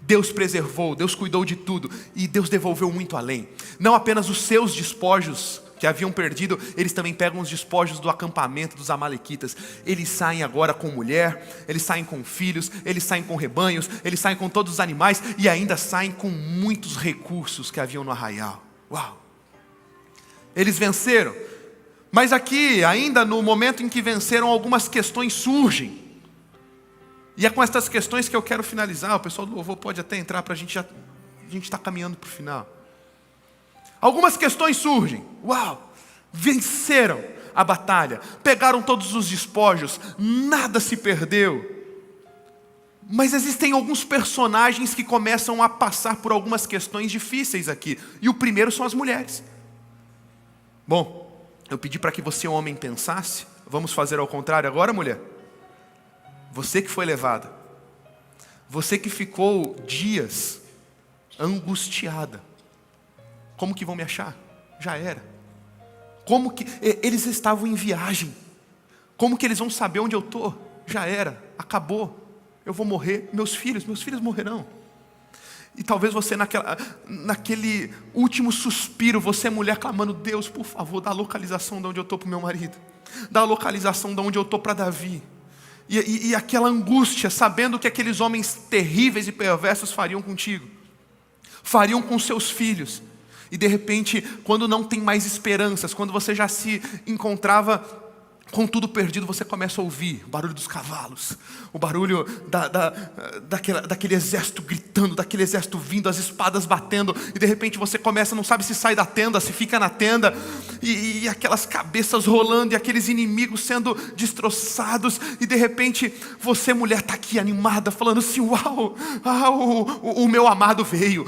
Deus preservou, Deus cuidou de tudo. E Deus devolveu muito além. Não apenas os seus despojos que haviam perdido, eles também pegam os despojos do acampamento dos amalequitas. Eles saem agora com mulher, eles saem com filhos, eles saem com rebanhos, eles saem com todos os animais e ainda saem com muitos recursos que haviam no arraial. Uau! Eles venceram. Mas aqui, ainda no momento em que venceram, algumas questões surgem. E é com essas questões que eu quero finalizar. O pessoal do louvor pode até entrar, a gente está caminhando para o final. Algumas questões surgem. Uau! Venceram a batalha, pegaram todos os despojos, nada se perdeu. Mas existem alguns personagens que começam a passar por algumas questões difíceis aqui. E o primeiro são as mulheres. Bom, eu pedi para que você, homem, pensasse. Vamos fazer ao contrário agora, mulher? Você que foi levada. Você que ficou dias angustiada. Como que vão me achar? Já era. Como que eles estavam em viagem? Como que eles vão saber onde eu estou? Já era, acabou. Eu vou morrer, meus filhos morrerão. E talvez você naquele último suspiro, você mulher clamando, Deus, por favor, dá a localização de onde eu estou para o meu marido. Dá a localização de onde eu estou para Davi. E aquela angústia, sabendo que aqueles homens terríveis e perversos fariam contigo. Fariam com seus filhos. E de repente, quando não tem mais esperanças, quando você já se encontrava com tudo perdido, você começa a ouvir o barulho dos cavalos, o barulho daquele exército gritando, daquele exército vindo, as espadas batendo, e de repente você começa, não sabe se sai da tenda, se fica na tenda, e aquelas cabeças rolando, e aqueles inimigos sendo destroçados, e de repente você, mulher, está aqui animada, falando assim, uau, o meu amado veio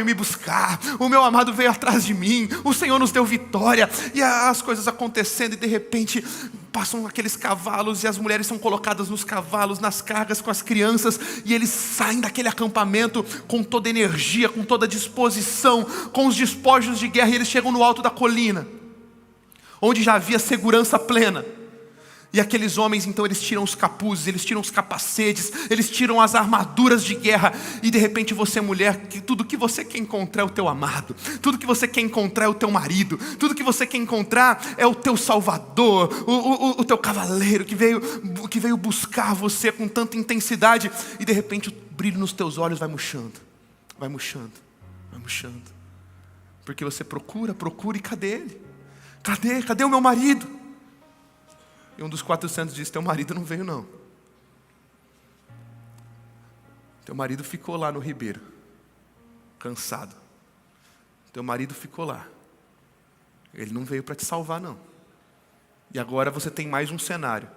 me buscar, o meu amado veio atrás de mim, o Senhor nos deu vitória, e as coisas acontecendo, e de repente passam aqueles cavalos e as mulheres são colocadas nos cavalos, nas cargas com as crianças, e eles saem daquele acampamento com toda energia, com toda disposição, com os despojos de guerra, e eles chegam no alto da colina, onde já havia segurança plena. E aqueles homens, então, eles tiram os capuzes, eles tiram os capacetes, eles tiram as armaduras de guerra. E de repente você, mulher, tudo que você quer encontrar é o teu amado. Tudo que você quer encontrar é o teu marido. Tudo que você quer encontrar é o teu salvador, o teu cavaleiro que veio buscar você com tanta intensidade. E de repente o brilho nos teus olhos vai murchando. Vai murchando, vai murchando. Porque você procura e cadê ele? Cadê o meu marido? E um dos 400 disse, teu marido não veio não. Teu marido ficou lá no ribeiro, cansado. Teu marido ficou lá. Ele não veio para te salvar não. E agora você tem mais um cenário.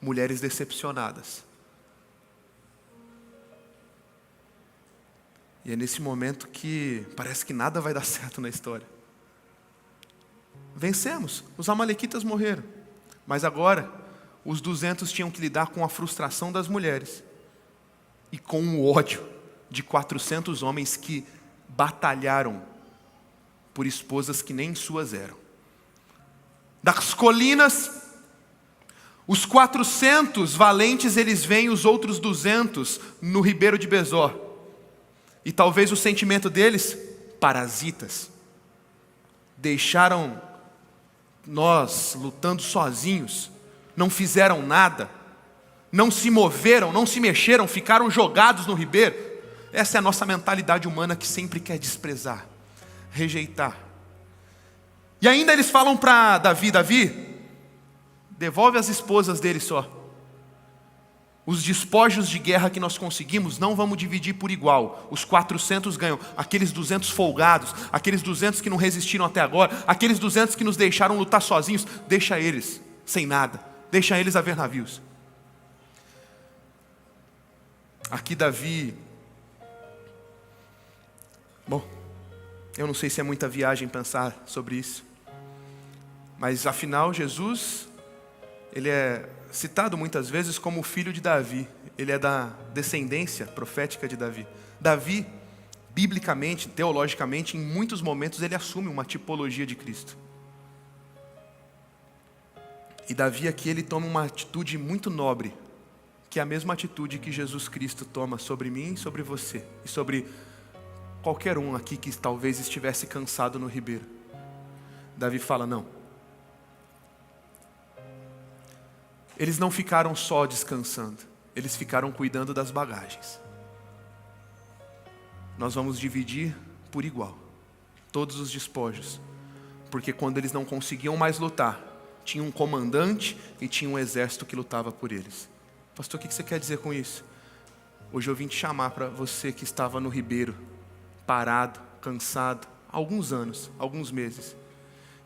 Mulheres decepcionadas. E é nesse momento que parece que nada vai dar certo na história. Vencemos, os amalequitas morreram. Mas agora, os 200 tinham que lidar com a frustração das mulheres e com o ódio de 400 homens que batalharam por esposas que nem suas eram. Das colinas, os 400 valentes, eles veem os outros 200 no ribeiro de Besor. E talvez o sentimento deles, parasitas. Deixaram nós lutando sozinhos, não fizeram nada, não se moveram, não se mexeram, ficaram jogados no ribeiro. Essa é a nossa mentalidade humana que sempre quer desprezar, rejeitar. E ainda eles falam para Davi, devolve as esposas dele só. Os despojos de guerra que nós conseguimos, não vamos dividir por igual. Os 400 ganham, aqueles 200 folgados, aqueles 200 que não resistiram até agora, aqueles 200 que nos deixaram lutar sozinhos, deixa eles sem nada, deixa eles a ver navios. Aqui Davi, bom, eu não sei se é muita viagem pensar sobre isso, mas afinal Jesus, ele é citado muitas vezes como o filho de Davi. Ele é da descendência profética de Davi. Davi, biblicamente, teologicamente, em muitos momentos ele assume uma tipologia de Cristo. E Davi aqui, ele toma uma atitude muito nobre, que é a mesma atitude que Jesus Cristo toma sobre mim e sobre você, e sobre qualquer um aqui que talvez estivesse cansado no ribeiro. Davi fala, não. Eles não ficaram só descansando, eles ficaram cuidando das bagagens. Nós vamos dividir por igual, todos os despojos, porque quando eles não conseguiam mais lutar, tinha um comandante e tinha um exército que lutava por eles. Pastor, o que você quer dizer com isso? Hoje eu vim te chamar para você que estava no ribeiro, parado, cansado, há alguns anos, alguns meses.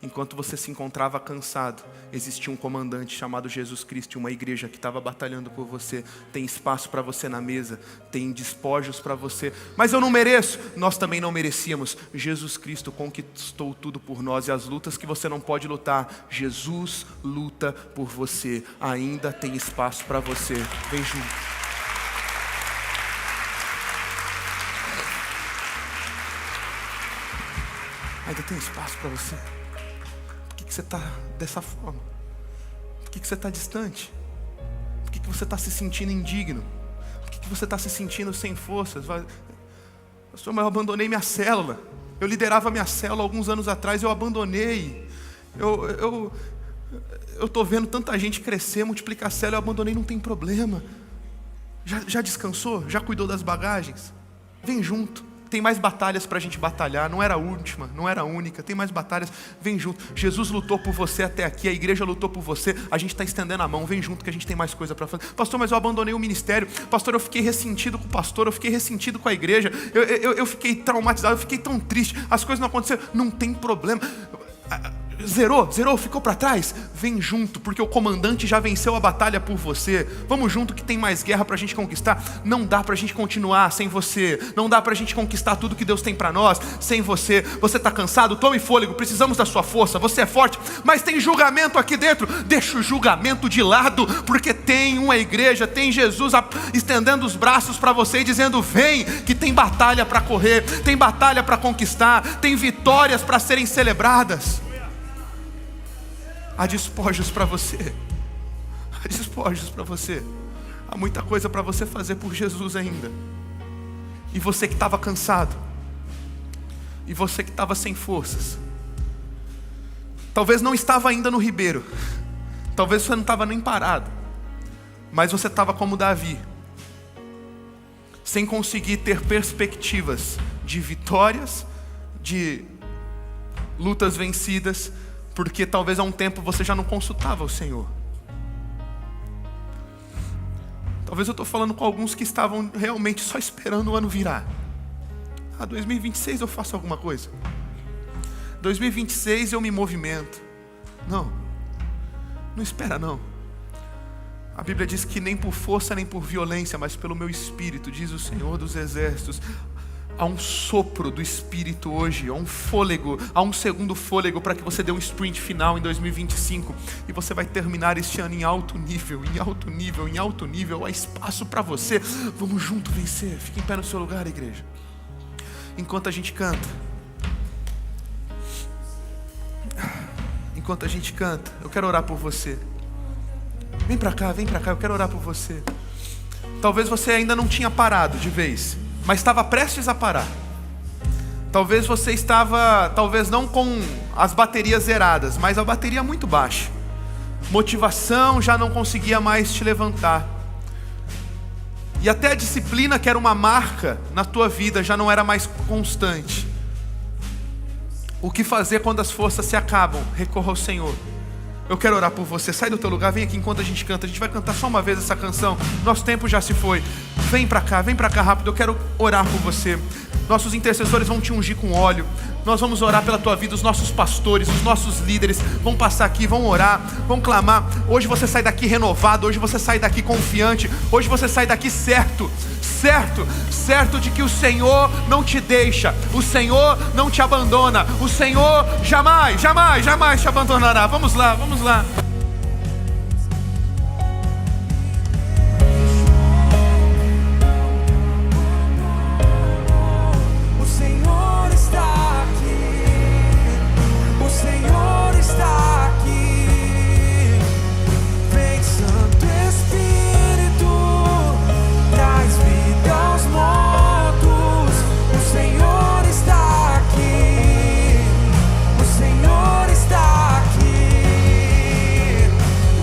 Enquanto você se encontrava cansado, existia um comandante chamado Jesus Cristo, uma igreja que estava batalhando por você. Tem espaço para você na mesa, tem despojos para você. Mas eu não mereço. Nós também não merecíamos. Jesus Cristo conquistou tudo por nós, e as lutas que você não pode lutar, Jesus luta por você. Ainda tem espaço para você. Vem junto. Ainda tem espaço para você. Por que você está dessa forma? Por que você está distante? Por que você está se sentindo indigno? Por que você está se sentindo sem forças? Pastor, mas eu abandonei minha célula. Eu liderava minha célula alguns anos atrás, eu abandonei. Eu estou vendo tanta gente crescer, multiplicar a célula, eu abandonei, não tem problema. Já descansou? Já cuidou das bagagens? Vem junto. Tem mais batalhas para a gente batalhar, não era a última, não era a única, tem mais batalhas, vem junto. Jesus lutou por você até aqui, a igreja lutou por você, a gente está estendendo a mão, vem junto que a gente tem mais coisa para fazer. Pastor, mas eu abandonei o ministério, pastor, eu fiquei ressentido com o pastor, eu fiquei ressentido com a igreja, eu fiquei traumatizado, eu fiquei tão triste, as coisas não aconteceram, não tem problema. Zerou, ficou para trás? Vem junto, porque o comandante já venceu a batalha por você. Vamos junto que tem mais guerra para a gente conquistar. Não dá para a gente continuar sem você. Não dá para a gente conquistar tudo que Deus tem para nós sem você. Você está cansado? Tome fôlego, precisamos da sua força. Você é forte, mas tem julgamento aqui dentro. Deixa o julgamento de lado, porque tem uma igreja, tem Jesus estendendo os braços para você e dizendo, vem, que tem batalha para correr, tem batalha para conquistar, tem vitórias para serem celebradas. Há despojos para você. Há despojos para você. Há muita coisa para você fazer por Jesus ainda. E você que estava cansado. E você que estava sem forças. Talvez não estava ainda no ribeiro. Talvez você não estava nem parado. Mas você estava como Davi. Sem conseguir ter perspectivas de vitórias, de lutas vencidas, porque talvez há um tempo você já não consultava o Senhor. Talvez eu estou falando com alguns que estavam realmente só esperando o ano virar. 2026 eu faço alguma coisa. 2026 eu me movimento. Não espera não. A Bíblia diz que nem por força nem por violência, mas pelo meu Espírito, diz o Senhor dos Exércitos. Há um sopro do Espírito hoje, há um fôlego, há um segundo fôlego para que você dê um sprint final em 2025 e você vai terminar este ano em alto nível, em alto nível, em alto nível. Há espaço para você. Vamos junto vencer. Fique em pé no seu lugar, igreja. Enquanto a gente canta, eu quero orar por você. Vem para cá, eu quero orar por você. Talvez você ainda não tinha parado de vez, mas estava prestes a parar. Talvez você estava, talvez não com as baterias zeradas, mas a bateria muito baixa. Motivação já não conseguia mais te levantar. E até a disciplina, que era uma marca na tua vida, já não era mais constante. O que fazer quando as forças se acabam? Recorra ao Senhor. Eu quero orar por você. Sai do teu lugar, vem aqui enquanto a gente canta. A gente vai cantar só uma vez essa canção. Nosso tempo já se foi. Vem pra cá rápido. Eu quero orar por você. Nossos intercessores vão te ungir com óleo. Nós vamos orar pela tua vida. Os nossos pastores, os nossos líderes vão passar aqui, vão orar, vão clamar. Hoje você sai daqui renovado. Hoje você sai daqui confiante. Hoje você sai daqui certo de que o Senhor não te deixa, o Senhor não te abandona, o Senhor jamais te abandonará. Vamos lá. O Senhor está aqui, o Senhor está aqui. Vem, Santo Espírito, traz vida aos mortos. O Senhor está aqui, o Senhor está aqui.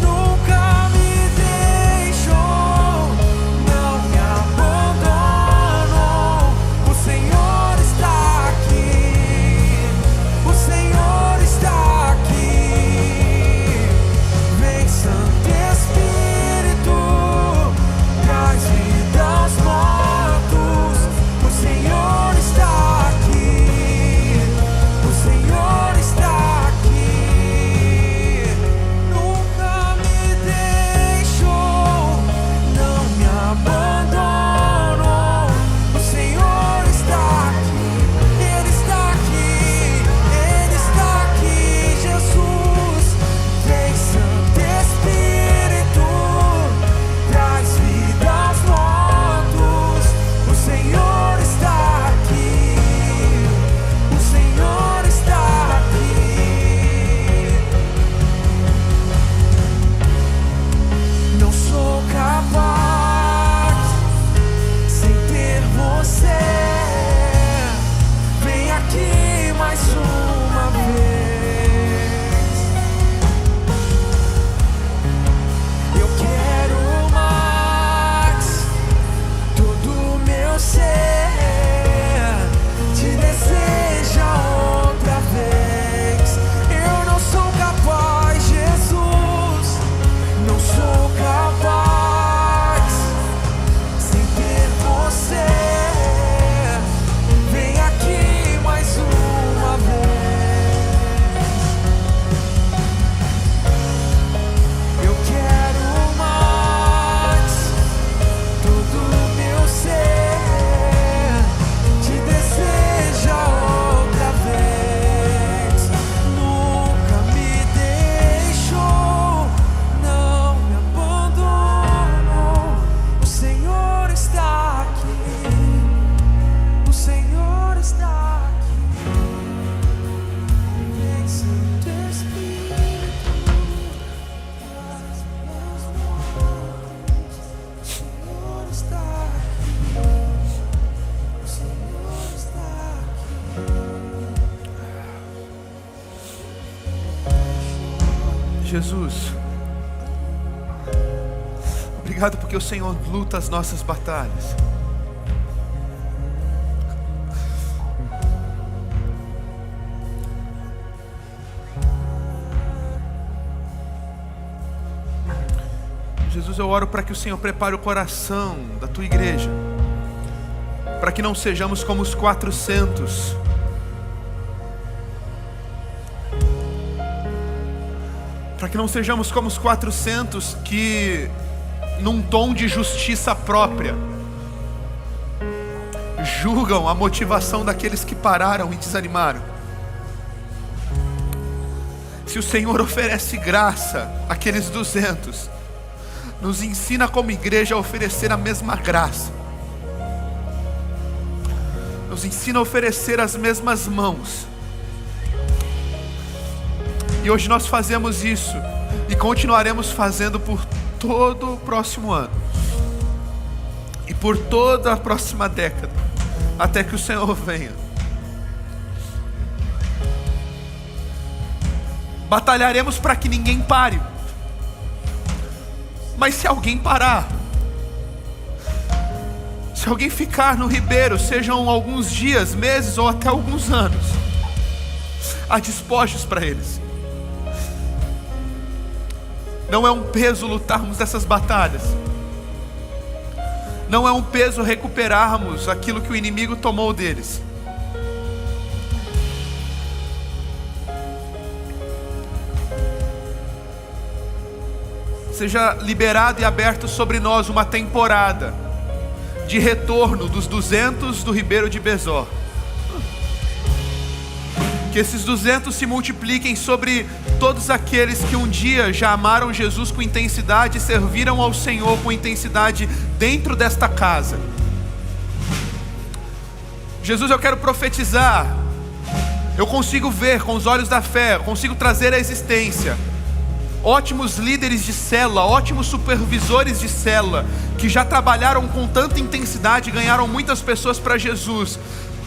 Nunca me deixou, não me abandonou. O Senhor está aqui, o Senhor está aqui. Vem, Santo Espírito, traz vida aos mortos. O Senhor está aqui, o Senhor está aqui. Nunca me deixou, não me abandonou. O Senhor está aqui, Ele está aqui, Ele está aqui. Jesus, vem, Santo Espírito, traz vida aos mortos. O Senhor está aqui, o Senhor está aqui. Não sou capaz sem ter você. Vem aqui mais uma vez. Eu quero mais, todo o meu ser te deseja outra vez. Eu não sou capaz, Jesus, não sou capaz sem ter você. Vem aqui mais uma vez. Eu quero mais, todo o meu ser te deseja outra vez. Nunca me deixou, não me abandonou. O Senhor está aqui, o Senhor está aqui. Vem, Santo Espírito, traz meus mortos. O Senhor está aqui, o Senhor está aqui. Jesus, obrigado porque o Senhor luta as nossas batalhas. Jesus, eu oro para que o Senhor prepare o coração da tua igreja, para que não sejamos como os 400, para que não sejamos como os 400 que, num tom de justiça própria, julgam a motivação daqueles que pararam e desanimaram. Se o Senhor oferece graça àqueles 200, nos ensina como igreja a oferecer a mesma graça. Nos ensina a oferecer as mesmas mãos. E hoje nós fazemos isso e continuaremos fazendo por todo o próximo ano e por toda a próxima década, até que o Senhor venha. Batalharemos para que ninguém pare. Mas se alguém parar, se alguém ficar no Ribeiro, sejam alguns dias, meses ou até alguns anos, há despojos para eles. Não é um peso lutarmos essas batalhas. Não é um peso recuperarmos aquilo que o inimigo tomou deles. Seja liberado e aberto sobre nós uma temporada de retorno dos 200 do Ribeiro de Besor. Que esses 200 se multipliquem sobre todos aqueles que um dia já amaram Jesus com intensidade e serviram ao Senhor com intensidade dentro desta casa. Jesus, eu quero profetizar. Eu consigo ver com os olhos da fé, consigo trazer à existência ótimos líderes de célula, ótimos supervisores de célula, que já trabalharam com tanta intensidade e ganharam muitas pessoas para Jesus.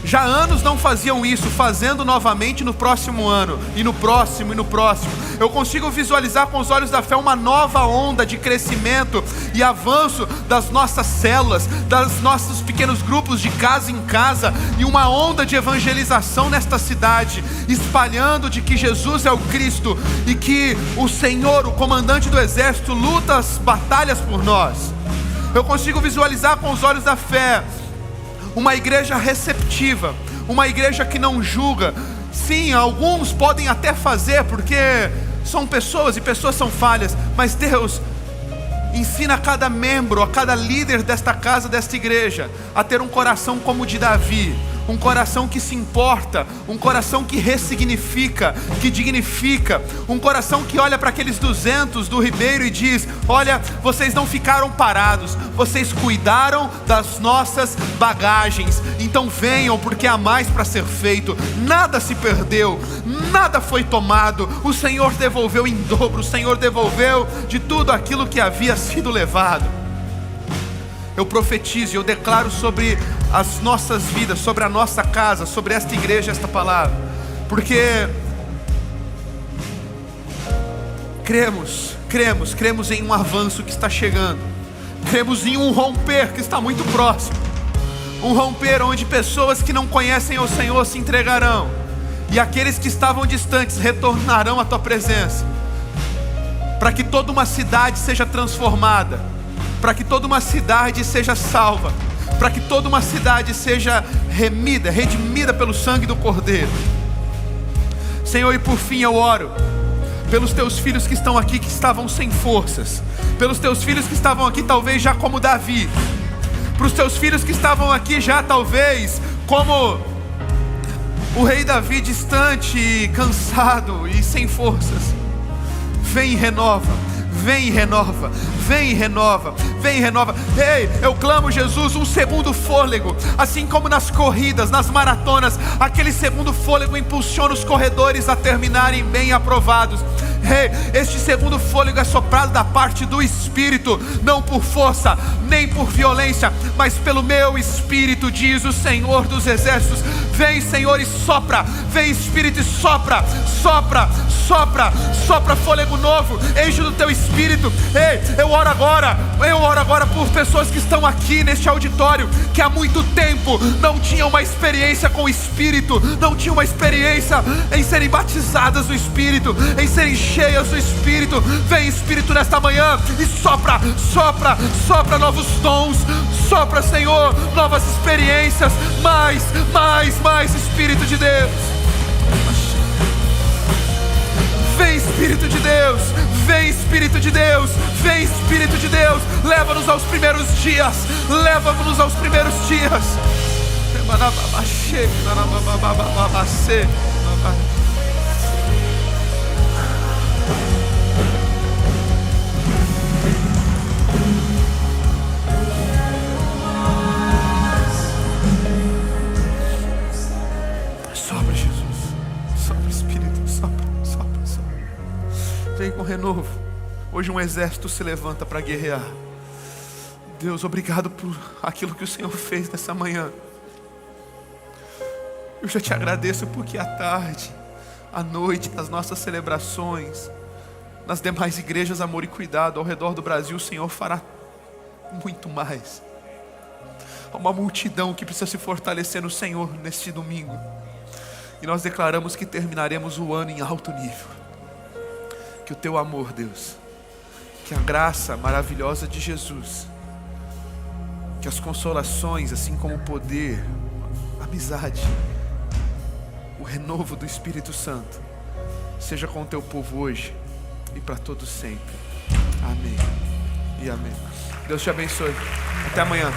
Já há anos não faziam isso, fazendo novamente no próximo ano, e no próximo, e no próximo. Eu consigo visualizar com os olhos da fé uma nova onda de crescimento e avanço das nossas células, dos nossos pequenos grupos de casa em casa, e uma onda de evangelização nesta cidade, espalhando de que Jesus é o Cristo, e que o Senhor, o comandante do exército, luta as batalhas por nós. Eu consigo visualizar com os olhos da fé uma igreja receptiva, uma igreja que não julga. Sim, alguns podem até fazer, porque são pessoas e pessoas são falhas, mas Deus ensina a cada membro, a cada líder desta casa, desta igreja, a ter um coração como o de Davi, um coração que se importa, um coração que ressignifica, que dignifica, um coração que olha para aqueles 200 do Ribeiro e diz: olha, vocês não ficaram parados, vocês cuidaram das nossas bagagens, então venham, porque há mais para ser feito. Nada se perdeu, nada foi tomado, o Senhor devolveu em dobro, o Senhor devolveu de tudo aquilo que havia sido levado. Eu profetizo, eu declaro sobre as nossas vidas, sobre a nossa casa, sobre esta igreja, esta palavra, porque cremos em um avanço que está chegando, cremos em um romper que está muito próximo, um romper onde pessoas que não conhecem o Senhor se entregarão, e aqueles que estavam distantes retornarão à tua presença, para que toda uma cidade seja transformada, para que toda uma cidade seja salva, para que toda uma cidade seja redimida pelo sangue do Cordeiro. Senhor, e por fim eu oro pelos teus filhos que estão aqui, que estavam sem forças, pelos teus filhos que estavam aqui talvez já como Davi, para os teus filhos que estavam aqui já talvez como o rei Davi, distante, cansado e sem forças. Vem e renova, vem e renova, vem e renova, vem e renova. Ei, eu clamo, Jesus, um segundo fôlego, assim como nas corridas, nas maratonas, aquele segundo fôlego impulsiona os corredores a terminarem bem aprovados. Ei, este segundo fôlego é soprado da parte do Espírito, não por força, nem por violência, mas pelo meu Espírito, diz o Senhor dos Exércitos. Vem, Senhor, e sopra, vem, Espírito, e sopra, sopra, sopra, sopra fôlego novo, enche do teu Espírito. Ei, eu oro agora por pessoas que estão aqui neste auditório, que há muito tempo não tinham uma experiência com o Espírito, não tinham uma experiência em serem batizadas no Espírito, em serem cheias do Espírito. Vem, Espírito, nesta manhã e sopra, sopra, sopra novos dons, sopra, Senhor, novas experiências, mais, Espírito de Deus. Vem, Espírito de Deus, vem, Espírito de Deus, vem, Espírito de Deus, leva-nos aos primeiros dias, leva-nos aos primeiros dias. Sopra, Jesus, sopra, Espírito, sopra. Vem com renovo. Hoje um exército se levanta para guerrear. Deus, obrigado por aquilo que o Senhor fez nessa manhã. Eu já te agradeço porque à tarde, à noite, nas nossas celebrações, nas demais igrejas Amor e Cuidado ao redor do Brasil, o Senhor fará muito mais. Há uma multidão que precisa se fortalecer no Senhor neste domingo, e nós declaramos que terminaremos o ano em alto nível. Que o teu amor, Deus, Que a graça maravilhosa de Jesus, que as consolações, assim como o poder, a amizade, o renovo do Espírito Santo, seja com o teu povo hoje e para todos sempre. Amém e amém. Deus te abençoe. Até amanhã.